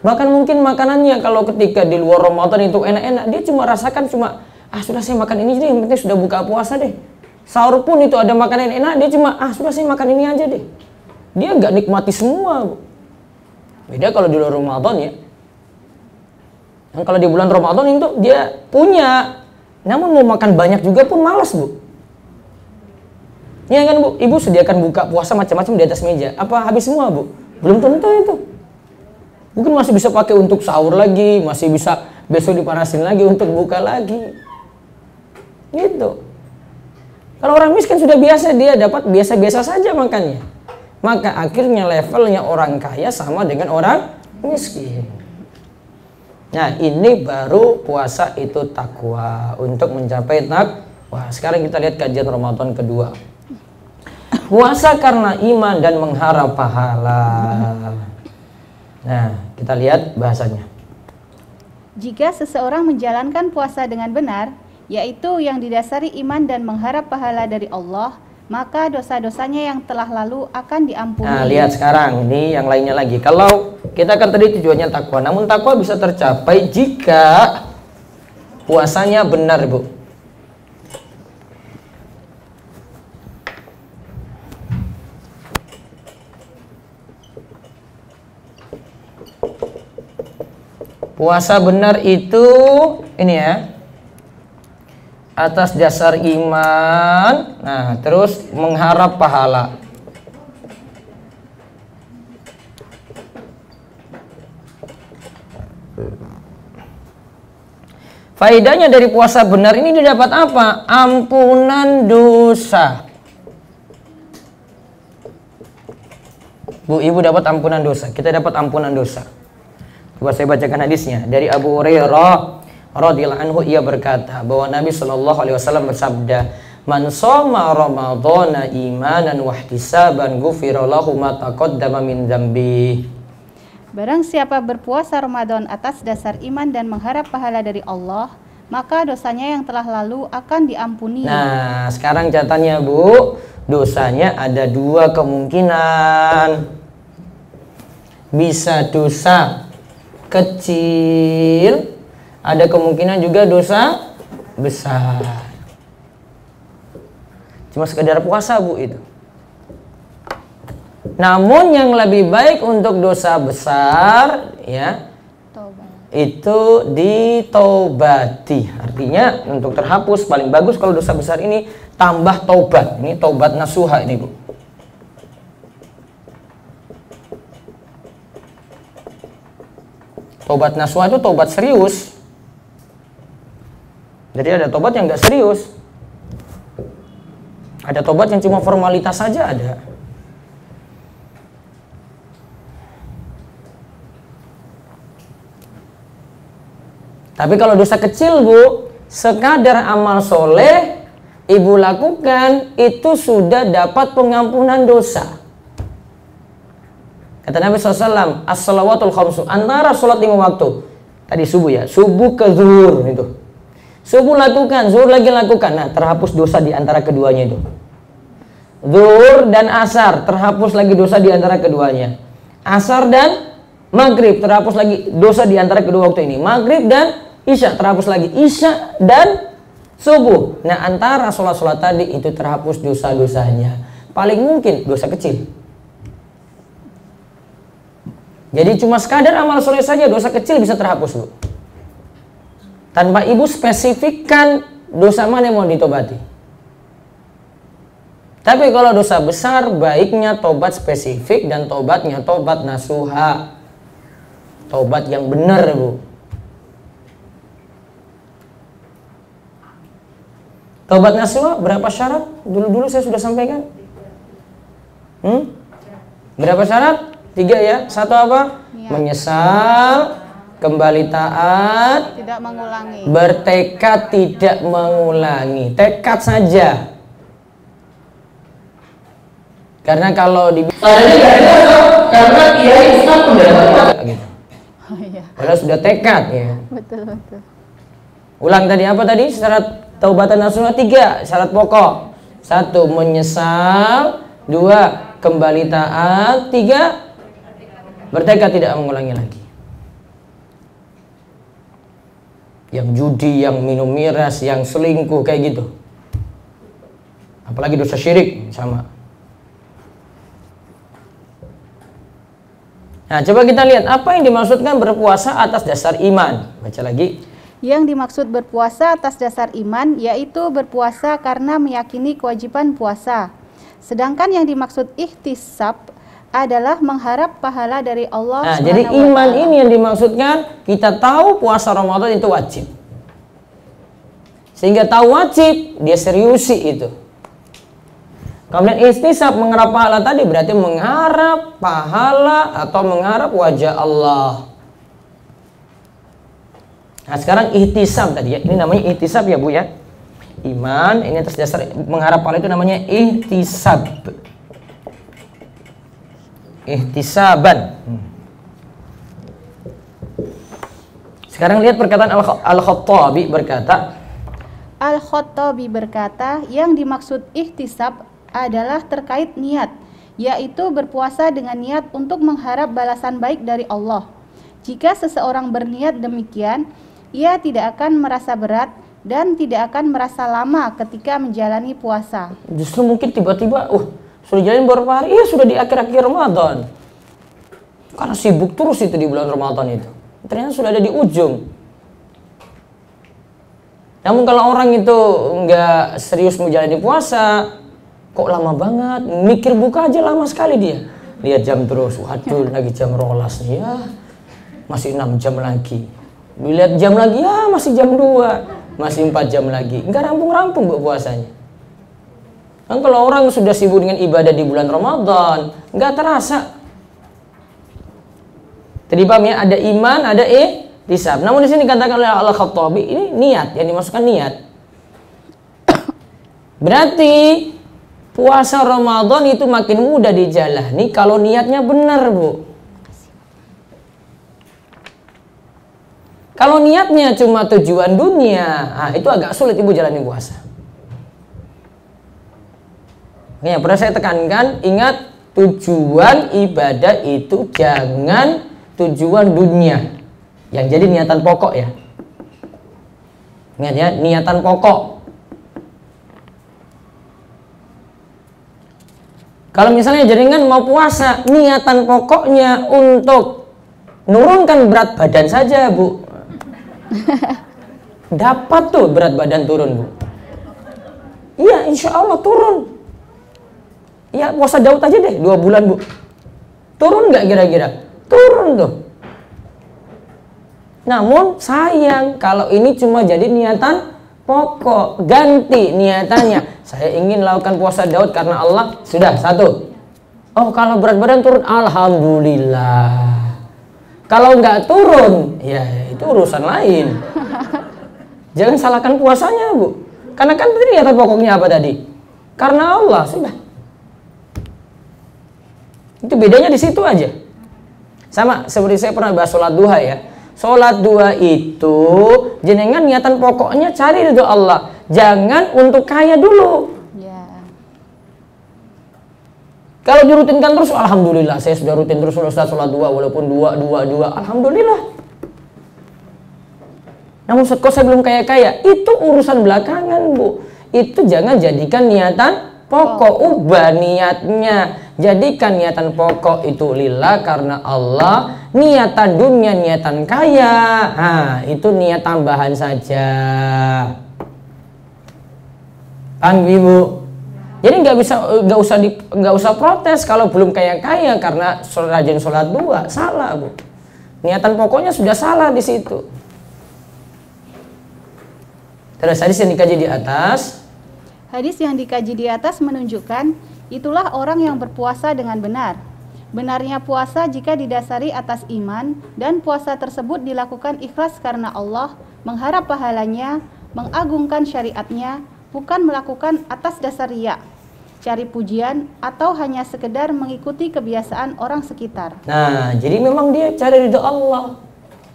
Bahkan mungkin makanannya kalau ketika di luar Ramadan itu enak-enak, dia cuma rasakan sudah saya makan ini deh, yang penting sudah buka puasa deh. Sahur pun itu ada makanan enak, dia cuma sudah saya makan ini aja deh. Dia nggak nikmati semua Bu. Beda kalau di luar Ramadan ya. Dan kalau di bulan Ramadan itu dia punya, namun mau makan banyak juga pun malas Bu. Ya kan Bu, Ibu sediakan buka puasa macam-macam di atas meja. Apa habis semua Bu? Belum tentu itu. Mungkin masih bisa pakai untuk sahur lagi, masih bisa besok dipanasin lagi untuk buka lagi. Gitu. Kalau orang miskin sudah biasa, dia dapat biasa-biasa saja makannya. Maka akhirnya levelnya orang kaya sama dengan orang miskin. Nah, ini baru puasa itu takwa, untuk mencapai takwa. Sekarang kita lihat kajian Ramadan kedua. Puasa karena iman dan mengharap pahala. Nah, kita lihat bahasanya. Jika seseorang menjalankan puasa dengan benar, yaitu yang didasari iman dan mengharap pahala dari Allah, maka dosa-dosanya yang telah lalu akan diampuni. Nah, lihat sekarang ini yang lainnya lagi. Kalau kita kan tadi tujuannya takwa, namun takwa bisa tercapai jika puasanya benar, Bu. Puasa benar itu ini ya, atas dasar iman, nah terus mengharap pahala. Faedahnya dari puasa benar ini didapat apa? Ampunan dosa. Bu, Ibu dapat ampunan dosa, kita dapat ampunan dosa. Coba saya bacakan hadisnya dari Abu Hurairah radhiyallahu anhu, ia berkata bahwa Nabi Shallallahu alaihi wasallam bersabda, "Man shoma ramadhana imanan wa ihtisaban ghufira lahu ma taqaddama min dzambi." Barang siapa berpuasa Ramadan atas dasar iman dan mengharap pahala dari Allah, maka dosanya yang telah lalu akan diampuni. Nah, sekarang catatannya, Bu, dosanya ada dua kemungkinan. Bisa dosa kecil, ada kemungkinan juga dosa besar. Cuma sekedar puasa, Bu, itu. Namun yang lebih baik untuk dosa besar ya, itu ditaubati. Artinya untuk terhapus paling bagus kalau dosa besar ini tambah taubat. Ini taubat nasuha ini, Bu. Taubat nasuha itu taubat serius. Jadi ada taubat yang nggak serius. Ada taubat yang cuma formalitas saja ada. Tapi kalau dosa kecil, Bu, sekadar amal soleh ibu lakukan, itu sudah dapat pengampunan dosa. Kata Nabi SAW, as-salawatul khamsu, antara sholat 5 waktu. Tadi subuh ya, subuh ke zuhur itu. Subuh lakukan, zuhur lagi lakukan. Nah, terhapus dosa di antara keduanya itu. Zuhur dan asar, terhapus lagi dosa di antara keduanya. Asar dan maghrib, terhapus lagi dosa di antara kedua waktu ini. Maghrib dan isya, terhapus lagi. Isya dan subuh. Nah, antara sholat-sholat tadi itu terhapus dosa-dosanya. Paling mungkin dosa kecil. Jadi cuma sekadar amal soleh saja dosa kecil bisa terhapus, Bu. Tanpa ibu spesifikkan dosa mana yang mau ditobati. Tapi kalau dosa besar, baiknya tobat spesifik dan tobatnya tobat nasuha. Tobat yang benar, Bu. Tobat nasuha berapa syarat? Dulu-dulu saya sudah sampaikan. Berapa syarat? 3 ya. 1 apa? Ya. Menyesal, kembali taat, tidak mengulangi. Bertekad tidak mengulangi. Tekad saja. Karena kalau di karena dia Islam gitu. Oh, iya. Kalau sudah tekad ya. Betul. Ulang tadi apa tadi? Syarat taubatan nasuha 3 syarat pokok. 1 menyesal, 2 kembali taat, 3 bertekad tidak mengulangi lagi. Yang judi, yang minum miras, yang selingkuh kayak gitu. Apalagi dosa syirik sama. Nah, coba kita lihat apa yang dimaksudkan berpuasa atas dasar iman. Baca lagi. Yang dimaksud berpuasa atas dasar iman yaitu berpuasa karena meyakini kewajiban puasa. Sedangkan yang dimaksud ihtisab adalah mengharap pahala dari Allah. Nah, jadi iman ini yang dimaksudkan, kita tahu puasa Ramadan itu wajib. Sehingga tahu wajib, dia seriusi itu. Kemudian ihtisab, mengharap pahala tadi berarti mengharap pahala atau mengharap wajah Allah. Nah, sekarang ihtisab tadi ya. Ini namanya ihtisab ya, Bu ya. Iman ini atas dasar mengharap pahala itu namanya ihtisab. Ihtisaban. Sekarang lihat perkataan Al-Khattabi berkata. Al-Khattabi berkata, yang dimaksud ihtisab adalah terkait niat, yaitu berpuasa dengan niat untuk mengharap balasan baik dari Allah. Jika seseorang berniat demikian, ia tidak akan merasa berat dan tidak akan merasa lama ketika menjalani puasa. Justru mungkin tiba-tiba, sudah jalan beberapa hari, sudah di akhir-akhir Ramadan. Karena sibuk terus itu di bulan Ramadan itu. Ternyata sudah ada di ujung. Namun kalau orang itu nggak serius menjalani puasa, kok lama banget, mikir buka aja lama sekali dia. Lihat jam terus, waduh lagi jam rolas nih ya, masih 6 jam lagi. Lihat jam lagi, ya masih jam 2, masih 4 jam lagi. Nggak rampung-rampung buat puasanya. Kan kalau orang sudah sibuk dengan ibadah di bulan Ramadan, nggak terasa. Tadi paham ya, ada iman, ada ihtisab. Namun di sini dikatakan oleh Al-Khattabi, ini niat, yang dimasukkan niat. Berarti puasa Ramadan itu makin mudah dijalani kalau niatnya benar, Bu. Kalau niatnya cuma tujuan dunia, itu agak sulit ibu jalani puasa. Makanya pernah saya tekankan, ingat tujuan ibadah itu jangan tujuan dunia. Yang jadi niatan pokok ya. Ingat ya, niatan pokok. Kalau misalnya jaringan mau puasa, niatan pokoknya untuk nurunkan berat badan saja, Bu. Dapat tuh berat badan turun, Bu. Iya, insya Allah turun. Ya, puasa Daud aja deh, 2 bulan, Bu. Turun nggak kira-kira? Turun tuh. Namun sayang kalau ini cuma jadi niatan pokok. Ganti niatannya. Saya ingin lakukan puasa Daud karena Allah. Sudah, 1. Oh, kalau berat badan turun, alhamdulillah. Kalau nggak turun, ya itu urusan lain. Jangan salahkan puasanya, Bu. Karena kan tadi niatan pokoknya apa tadi? Karena Allah, sudah. Itu bedanya di situ aja. Sama seperti saya pernah bahas sholat duha ya. Sholat duha itu jenengan niatan pokoknya cari ridho Allah. Jangan untuk kaya dulu. Kalau dirutinkan terus, alhamdulillah saya sudah rutin terus Ustaz sholat duha walaupun dua, alhamdulillah. Namun kok saya belum kaya-kaya, itu urusan belakangan, Bu. Itu jangan jadikan niatan pokok, ubah niatnya. Jadikan niatan pokok itu lillah karena Allah, niatan dunia, niatan kaya. Nah, itu niat tambahan saja. Paham, Ibu? Jadi nggak usah protes kalau belum kaya-kaya karena rajin sholat duha. Salah, Bu. Niatan pokoknya sudah salah di situ. Terus hadis yang dikaji di atas. Hadis yang dikaji di atas menunjukkan itulah orang yang berpuasa dengan benar. Benarnya puasa jika didasari atas iman dan puasa tersebut dilakukan ikhlas karena Allah, mengharap pahalanya, mengagungkan syariatnya, bukan melakukan atas dasar riya, cari pujian, atau hanya sekedar mengikuti kebiasaan orang sekitar. Nah, jadi memang dia cari ridho Allah.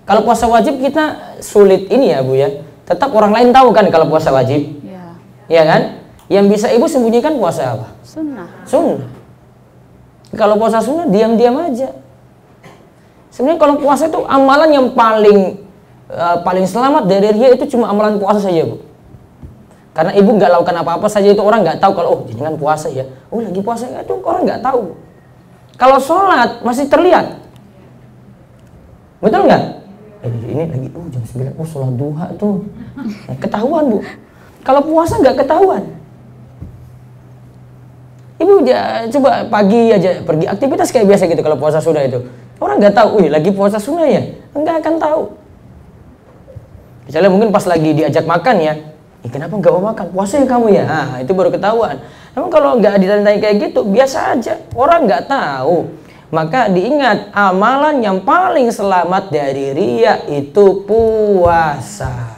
Kalau puasa wajib kita sulit ini ya, Bu ya. Tetap orang lain tahu kan kalau puasa wajib. Ya. Iya kan? Yang bisa Ibu sembunyikan puasa apa? Sunnah. Sunnah. Kalau puasa sunnah diam-diam aja. Sebenarnya kalau puasa itu amalan yang paling selamat dari riya itu cuma amalan puasa saja, Bu. Karena Ibu nggak lakukan apa-apa saja itu orang nggak tahu kalau oh jangan puasa ya. Oh lagi puasa itu orang nggak tahu. Kalau sholat masih terlihat. Betul nggak? Ini lagi jam 9 sholat duha tuh. Nah, ketahuan, Bu. Kalau puasa nggak ketahuan. Ibu coba pagi aja pergi aktivitas kayak biasa gitu kalau puasa sunnah itu. Orang nggak tahu, lagi puasa sunnah ya? Nggak akan tahu. Misalnya mungkin pas lagi diajak makan ya, kenapa nggak mau makan? Puasa ya kamu ya? Nah, itu baru ketahuan. Namun kalau nggak ditandai kayak gitu, biasa aja. Orang nggak tahu. Maka diingat, amalan yang paling selamat dari riya itu puasa.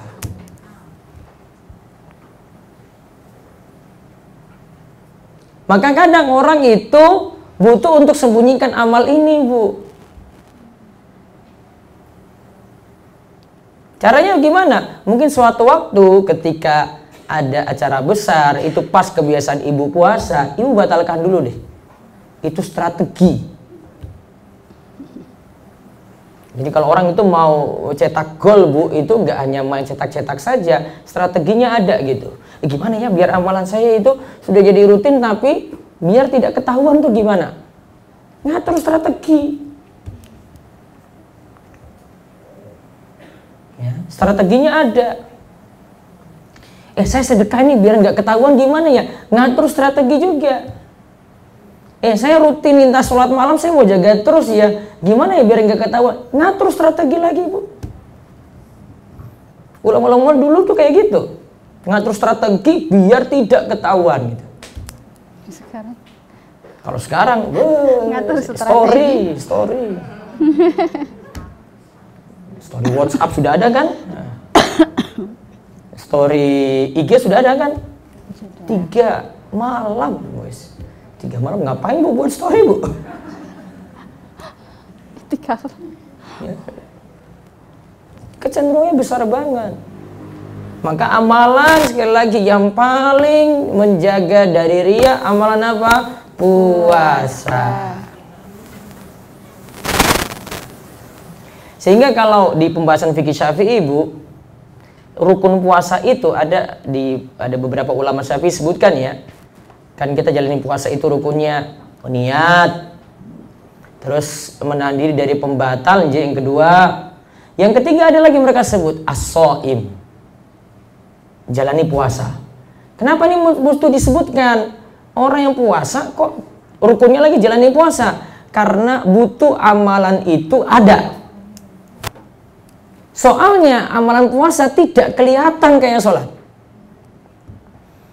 Maka kadang orang itu butuh untuk sembunyikan amal ini, Bu. Caranya gimana? Mungkin suatu waktu ketika ada acara besar, itu pas kebiasaan Ibu puasa, Ibu batalkan dulu deh. Itu strategi. Jadi kalau orang itu mau cetak gol, Bu, itu nggak hanya main cetak-cetak saja, strateginya ada gitu. Gimana ya biar amalan saya itu sudah jadi rutin tapi biar tidak ketahuan tuh gimana? Ngatur strategi. Ya, strateginya ada. Saya sedekah nih biar nggak ketahuan gimana ya? Ngatur strategi juga. Saya rutinitas sholat malam saya mau jaga terus ya. Gimana ya biar nggak ketahuan? Ngatur strategi lagi, Bu. Ulama-ulama dulu tuh kayak gitu. Ngatur strategi biar tidak ketahuan gitu. Sekarang. Kalau sekarang, ngatur strategi. Story WhatsApp sudah ada kan? Nah. Story IG sudah ada kan? 3 malam, guys. 3 malam ngapain, Bu, buat story, Bu? 3. Ya. Kecenderungannya besar banget. Maka amalan sekali lagi yang paling menjaga dari riya, amalan apa? Puasa. Sehingga kalau di pembahasan fikih Syafi'i, Bu, rukun puasa itu ada beberapa ulama Syafi'i sebutkan ya. Kan kita jalani puasa itu rukunnya niat, Terus menahan diri dari pembatal, J yang kedua. Yang ketiga ada lagi mereka sebut as-shaim, jalani puasa. Kenapa ini mesti disebutkan? Orang yang puasa kok rukunnya lagi jalani puasa? Karena butuh amalan itu ada. Soalnya amalan puasa tidak kelihatan kayak sholat.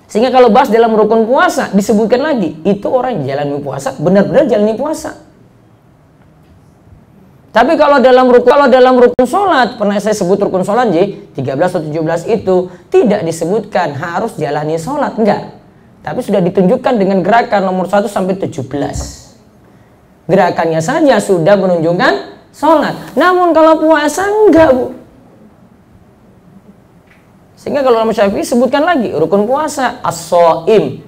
Sehingga kalau bahas dalam rukun puasa disebutkan lagi, itu orang yang jalani puasa, benar-benar jalani puasa. Tapi kalau dalam rukun sholat, pernah saya sebut rukun sholat J, 13 atau 17 itu tidak disebutkan harus jalani sholat, enggak. Tapi sudah ditunjukkan dengan gerakan nomor 1 sampai 17. Gerakannya saja sudah menunjukkan sholat. Namun kalau puasa enggak, Bu. Sehingga kalau Imam Syafi'i sebutkan lagi rukun puasa as-shaim,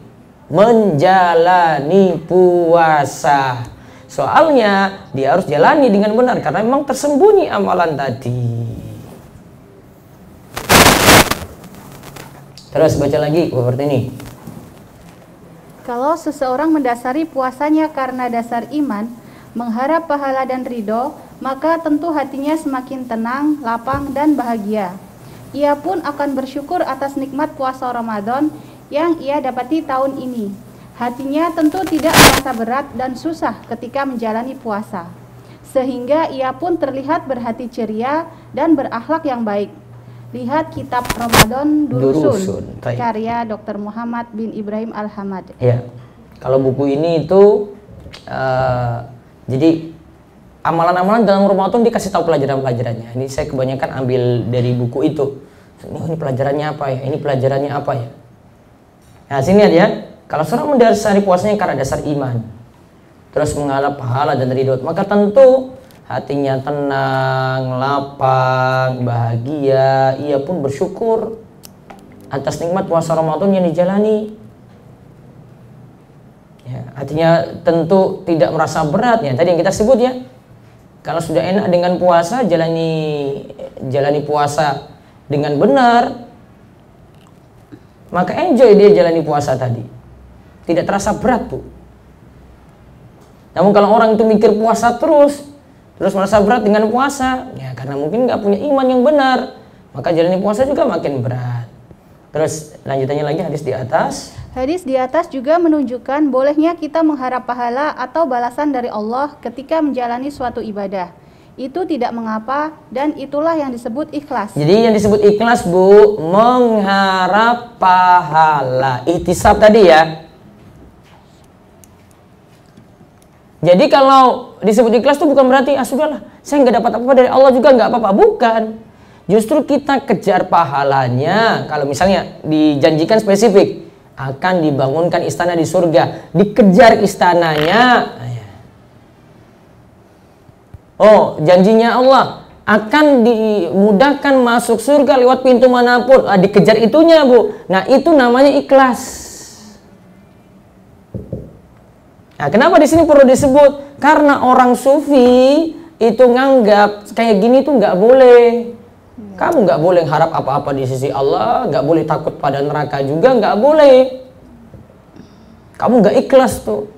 menjalani puasa. Soalnya dia harus jalani dengan benar karena memang tersembunyi amalan tadi. Terus baca lagi seperti ini. Kalau seseorang mendasari puasanya karena dasar iman, mengharap pahala dan ridho, maka tentu hatinya semakin tenang, lapang, dan bahagia. Ia pun akan bersyukur atas nikmat puasa Ramadan yang ia dapati tahun ini. Hatinya tentu tidak merasa berat dan susah ketika menjalani puasa, sehingga ia pun terlihat berhati ceria dan berakhlak yang baik. Lihat kitab Ramadan Durusun, karya Dr. Muhammad bin Ibrahim Al-Hamad. Ya, kalau buku ini itu jadi amalan-amalan dalam Ramadan dikasih tahu pelajaran-pelajarannya. Ini saya kebanyakan ambil dari buku itu. Ini pelajarannya apa ya? Ini pelajarannya apa ya? Nah, sini lihat ya. Kalau seorang mendasari puasanya karena dasar iman, terus mengharap pahala dan ridho, maka tentu hatinya tenang, lapang, bahagia. Ia pun bersyukur atas nikmat puasa Ramadan yang dijalani. Ya, artinya tentu tidak merasa berat ya. Tadi yang kita sebut ya. Kalau sudah enak dengan puasa, jalani puasa dengan benar, maka enjoy dia jalani puasa tadi. Tidak terasa berat, Bu. Namun kalau orang itu mikir puasa terus merasa berat dengan puasa, ya karena mungkin nggak punya iman yang benar, maka jalani puasa juga makin berat. Terus lanjutannya lagi hadis di atas. Hadis di atas juga menunjukkan bolehnya kita mengharap pahala atau balasan dari Allah ketika menjalani suatu ibadah. Itu tidak mengapa dan itulah yang disebut ikhlas. Jadi yang disebut ikhlas, Bu, mengharap pahala. Ihtisab tadi ya. Jadi kalau disebut ikhlas itu bukan berarti sudahlah, saya nggak dapat apa-apa dari Allah juga nggak apa-apa, bukan. Justru kita kejar pahalanya. Kalau misalnya dijanjikan spesifik akan dibangunkan istana di surga, dikejar istananya. Oh, janjinya Allah akan dimudahkan masuk surga lewat pintu manapun, dikejar itunya, Bu. Nah, itu namanya ikhlas. Nah, kenapa di sini perlu disebut? Karena orang sufi itu nganggap kayak gini tuh nggak boleh. Kamu nggak boleh harap apa-apa di sisi Allah, nggak boleh takut pada neraka juga, nggak boleh. Kamu nggak ikhlas tuh.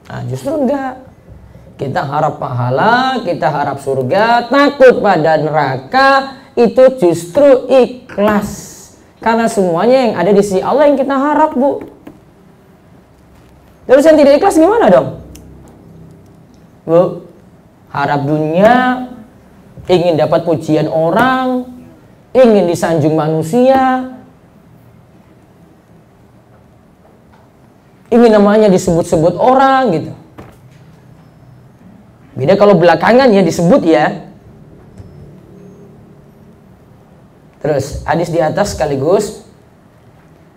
Nah, justru enggak. Kita harap pahala, kita harap surga, takut pada neraka, itu justru ikhlas. Karena semuanya yang ada di sisi Allah yang kita harap, Bu. Terus yang tidak ikhlas gimana dong? Bu, harap dunia, ingin dapat pujian orang, ingin disanjung manusia, ingin namanya disebut-sebut orang gitu. Beda kalau belakangan ya disebut ya. Terus hadis di atas sekaligus.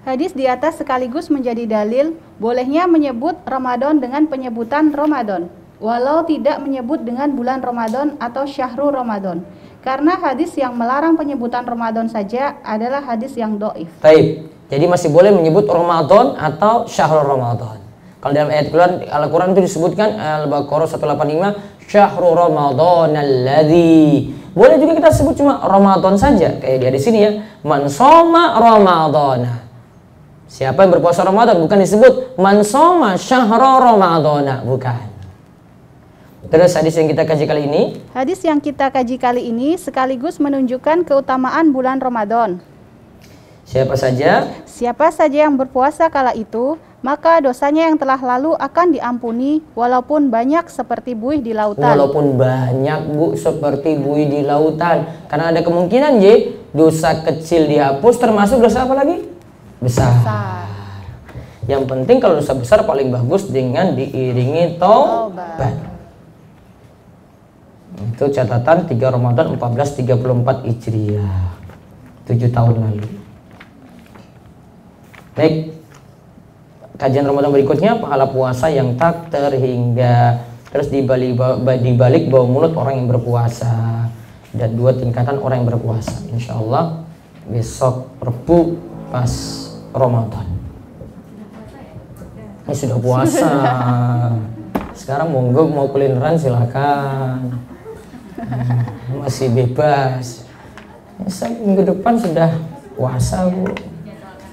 Hadis di atas sekaligus menjadi dalil bolehnya menyebut Ramadan dengan penyebutan Ramadan, walau tidak menyebut dengan bulan Ramadan atau syahrul Ramadan. Karena hadis yang melarang penyebutan Ramadan saja adalah hadis yang dhaif. Baik. Jadi masih boleh menyebut Ramadan atau syahrul Ramadan. Kalau dalam ayat Al-Quran itu disebutkan Al-Baqarah 185, syahrul Ramadan alladzi. Boleh juga kita sebut cuma Ramadan saja, kayak di sini ya, man shoma Ramadana. Siapa yang berpuasa Ramadan, bukan disebut man shoma syahra Ramadana, bukan. Terus hadis yang kita kaji kali ini, Hadis yang kita kaji kali ini sekaligus menunjukkan keutamaan bulan Ramadan. siapa saja Siapa saja yang berpuasa kala itu, maka dosanya yang telah lalu akan diampuni walaupun banyak seperti buih di lautan. walaupun banyak Bu seperti buih di lautan, karena ada kemungkinan dosa kecil dihapus, termasuk dosa apa lagi? Besar. Yang penting kalau dosa besar paling bagus dengan diiringi taubat. Itu catatan 3 Ramadan 1434 Hijriah, 7 tahun lalu. Baik, kajian Ramadan berikutnya pahala puasa yang tak terhingga. Terus dibalik bau mulut orang yang berpuasa, dan 2 tingkatan orang yang berpuasa. Insya Allah besok Rebu pas Ramadan. Ini sudah puasa. Sekarang monggo mau kulineran silakan. Masih bebas. Minggu depan sudah puasa Bu.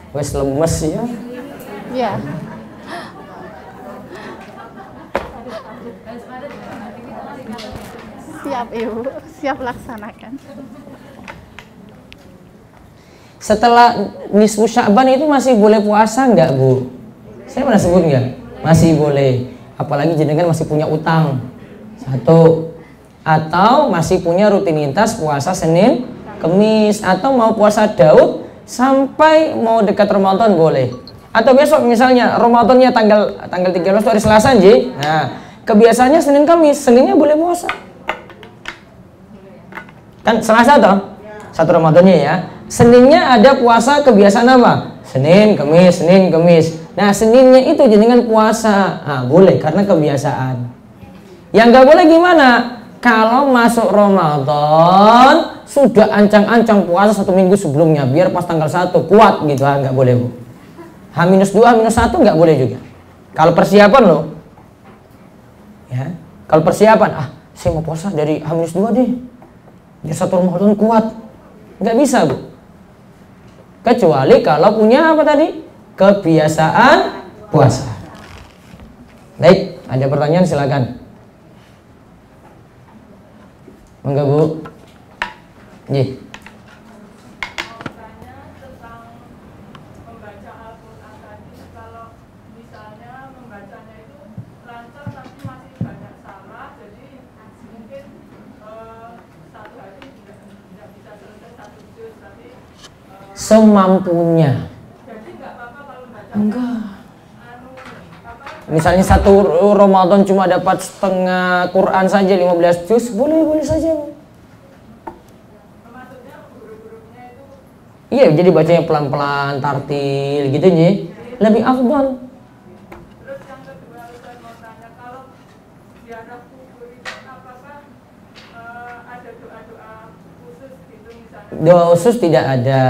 Wes lemes ya. Ya. Siap Ibu, siap laksanakan. Setelah nisfu Sya'ban itu masih boleh puasa nggak Bu? Saya pernah sebut nggak? Masih boleh. Apalagi jenengan masih punya utang. 1. Atau masih punya rutinitas puasa Senin, Kemis, atau mau puasa Daud sampai mau dekat Ramadan boleh. Atau besok misalnya Ramadannya tanggal 13 itu hari Selasa Ji. Nah, kebiasaannya Senin Kamis, Seninnya boleh puasa. Kan Selasa toh? 1 Ramadannya ya. Seninnya ada puasa kebiasaan apa? Senin, Kamis, Senin, Kamis. Nah, Seninnya itu jenengan puasa. Nah, boleh karena kebiasaan. Yang nggak boleh gimana? Kalau masuk Ramadan sudah ancang-ancang puasa 1 minggu sebelumnya biar pas tanggal 1 kuat gitu, nggak boleh Bu. H-2, H-1 nggak boleh juga. Kalau persiapan loh, ya. Kalau persiapan, saya mau puasa dari H-2 deh, biar 1 Ramadan kuat, nggak bisa Bu. Kecuali kalau punya apa tadi? Kebiasaan puasa. Baik, ada pertanyaan silakan. Enggak Bu? Nih. Membaca Al-Quran tadi, kalau misalnya membacanya itu lancar tapi masih banyak salah, jadi mungkin satu hari tidak bisa selesai 1 juz, tapi Semampunya. jadi nggak apa-apa kalau membaca. Enggak. Misalnya 1 Ramadan cuma dapat setengah Quran saja 15 juz, boleh saja. Maksudnya huruf-hurufnya itu Iya, jadi bacanya pelan-pelan, tartil gitu nih. Lebih afdal. Terus yang kedua, saya mau tanya, kalau ziarah kubur itu apakah ada doa-doa khusus gitu misalnya? Doa khusus tidak ada.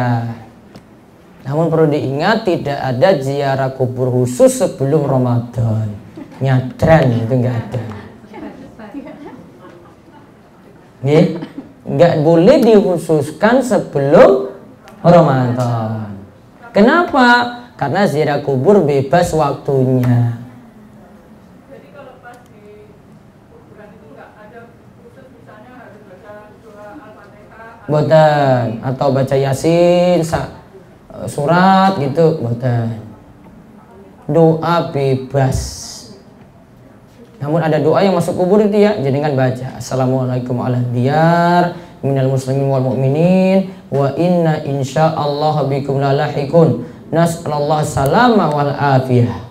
Namun perlu diingat tidak ada ziarah kubur khusus sebelum Ramadan. Nyadran itu enggak ada. Nih, enggak boleh dikhususkan sebelum Ramadan. Kenapa? Karena ziarah kubur bebas waktunya. Jadi kalau pas di kuburan itu nggak ada khusus misalnya harus baca doa Al-Fatihah Boten, atau baca Yasin, surat gitu, boten. Doa bebas. Namun ada doa yang masuk kubur itu ya, jenengan baca Assalamualaikum ala diyar minal muslimin wal mu'minin wa inna insyaallah bikum lalahiqun nas'alallah salama wal afiyah.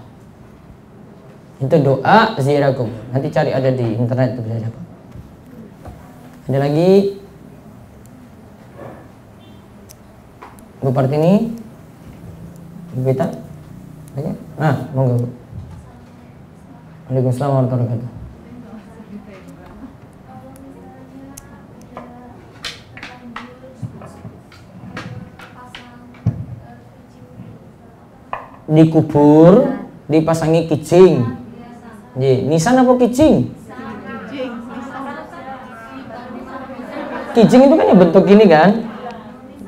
Itu doa ziarah kubur. Nanti cari ada di internet itu bisa dapat. Ada lagi Bu Partini, Bu Bita, nah monggo. Waalaikumsalam warahmatullahi wabarakatuh. Dikubur, dipasangi kijing. Nisan apa kijing? Kijing itu kan ya bentuk gini kan.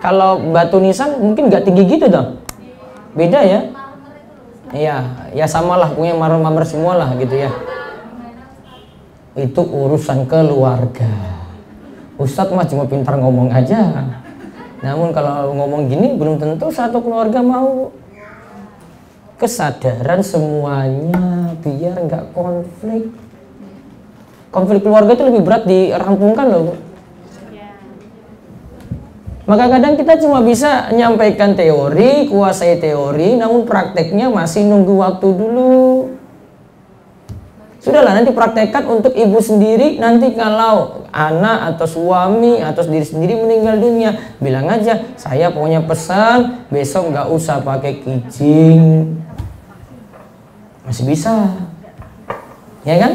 Kalau batu nisan mungkin nggak tinggi gitu dong. Beda ya. Iya, ya samalah punya marmer semua lah gitu ya. itu urusan keluarga. Ustadz mah cuma pintar ngomong aja. Namun kalau ngomong gini belum tentu satu keluarga mau. Kesadaran semuanya biar nggak konflik. Konflik keluarga itu lebih berat dirampungkan loh, Bu. Maka kadang kita cuma bisa menyampaikan teori, kuasai teori, namun prakteknya masih nunggu waktu dulu. Sudahlah, nanti praktekkan untuk ibu sendiri. Nanti kalau anak atau suami atau diri sendiri meninggal dunia, bilang aja, saya punya pesan, besok nggak usah pakai kijing. Masih bisa, ya kan?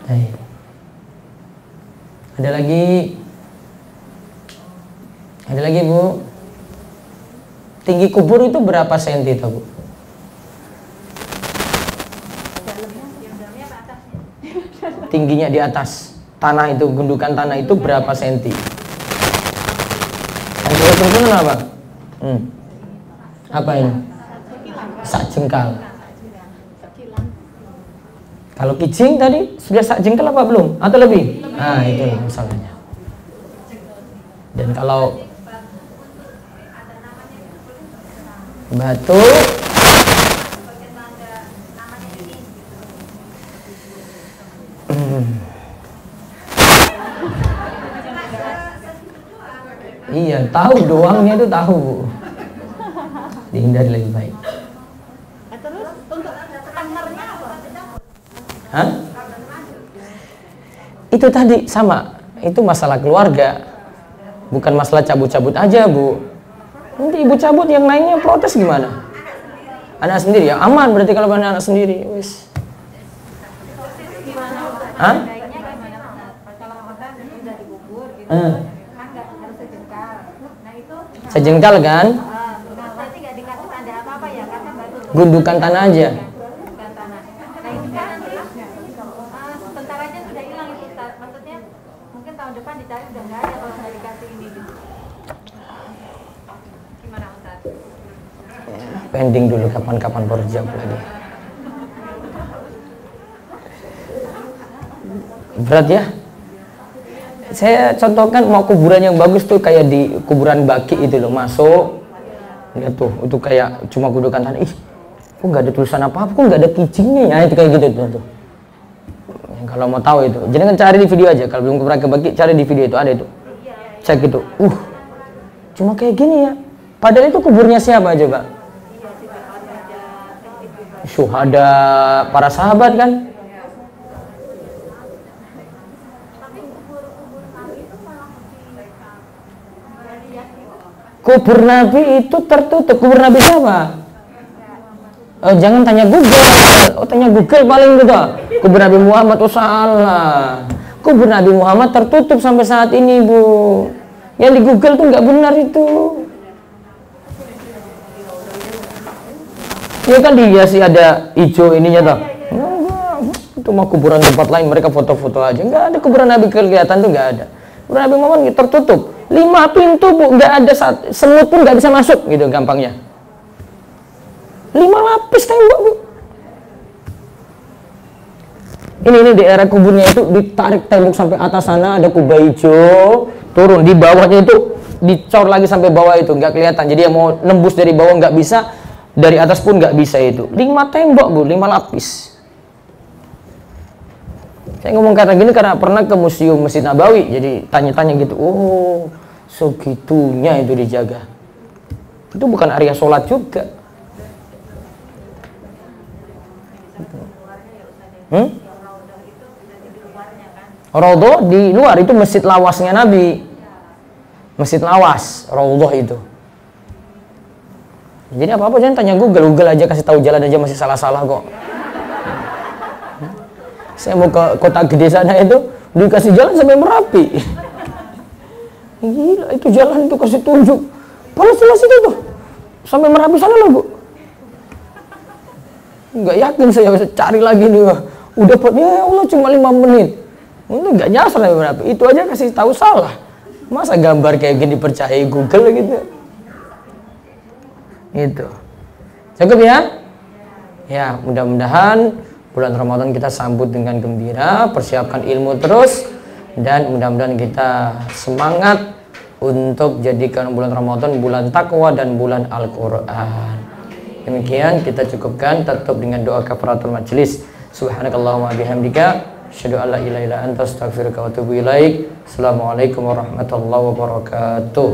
Baik. Ada lagi Bu. Tinggi kubur itu berapa senti tahu Bu? Tingginya di atas tanah itu, gundukan tanah itu berapa senti? Yang itu apa? Apa ini? Sak jengkal. Kalau kijing tadi sudah sak jengkal apa belum? Atau lebih? Nah itu masalahnya. Dan kalau batu iya, tahu doangnya itu tahu, Bu. Dihindari lebih baik. Terus untuk partnernya apa? Hah? Itu tadi sama, itu masalah keluarga, bukan masalah cabut-cabut aja, Bu. Nanti ibu cabut, yang lainnya protes gimana? Anak sendiri ya aman berarti kalau anak sendiri, wis. Hah? Sejengkal kan? Berarti nggak dikasih tanda apa-apa ya, karena batu. Gundukan tanah aja. Gundukan tanah. Nah ini kan nanti sebentar aja sudah hilang itu, Ustaz. Maksudnya mungkin tahun depan dicari udah nggak ada kalau nggak dikasih ini gitu. Gimana Ustaz? Pending dulu, kapan-kapan baru jawab lagi. Berat ya? Saya contohkan mau kuburan yang bagus tuh kayak di kuburan Baki itu loh, masuk lihat tuh, itu kayak cuma gundukan tanah. Ih, kok nggak ada tulisan apa-apa, kok nggak ada kijingnya ya, itu kayak gitu tuh. Kalau mau tahu itu, jangan cari di video aja. Kalau belum pernah ke Baki, cari di video itu, ada itu. Cek itu. Cuma kayak gini ya. Padahal itu kuburnya siapa aja, Pak? Syuhada, para sahabat kan? Kubur Nabi itu tertutup. Kubur Nabi siapa? Jangan tanya Google. Tanya Google paling gitu. Kubur Nabi Muhammad, salah. Kubur Nabi Muhammad tertutup sampai saat ini, Bu. Yang di Google tuh nggak benar itu. Ya kan dihiasi ada hijau ininya toh. Itu mah kuburan tempat lain, mereka foto-foto aja. Nggak ada kuburan Nabi kelihatan tuh, nggak ada. Kuburan Nabi Muhammad tertutup. 5 pintu, Bu, nggak ada semut pun nggak bisa masuk gitu gampangnya. 5 lapis tembok, Bu. Ini daerah kuburnya itu ditarik tembok sampai atas sana, ada kubah hijau, turun di bawahnya itu dicor lagi sampai bawah itu nggak kelihatan. Jadi yang mau nembus dari bawah nggak bisa, dari atas pun nggak bisa itu. 5 tembok, Bu, 5 lapis. Saya ngomong karena gini karena pernah ke Museum Masjid Nabawi, jadi tanya-tanya gitu. Oh, segitunya itu dijaga. Itu bukan area sholat juga. Raudhah di luar itu masjid lawasnya Nabi. Masjid lawas, Raudhah itu. Jadi apa-apa jangan tanya Google aja, kasih tahu jalan aja masih salah-salah kok. Saya mau ke kota gede sana itu dikasih jalan sampai Merapi. Gila, itu jalan itu kasih tunjuk. Panas itu tuh. Sampai Merapi sana loh, Bu. Nggak yakin saya bisa cari lagi nih. Udah ya Allah cuma 5 menit. Itu nggak nyasar sampai Merapi. Itu aja kasih tahu salah. Masa gambar kayak gini percaya Google gitu. Itu. Cukup ya? Ya, mudah-mudahan bulan Ramadan kita sambut dengan gembira, persiapkan ilmu terus, dan mudah-mudahan kita semangat untuk jadikan bulan Ramadan bulan takwa dan bulan Al-Quran. Demikian kita cukupkan, tutup dengan doa kafaratul majlis. Subhanakallahumma bihamdika asyhadu an la ilaha illa anta astaghfiruka wa atubu ilaik. Assalamualaikum warahmatullahi wabarakatuh.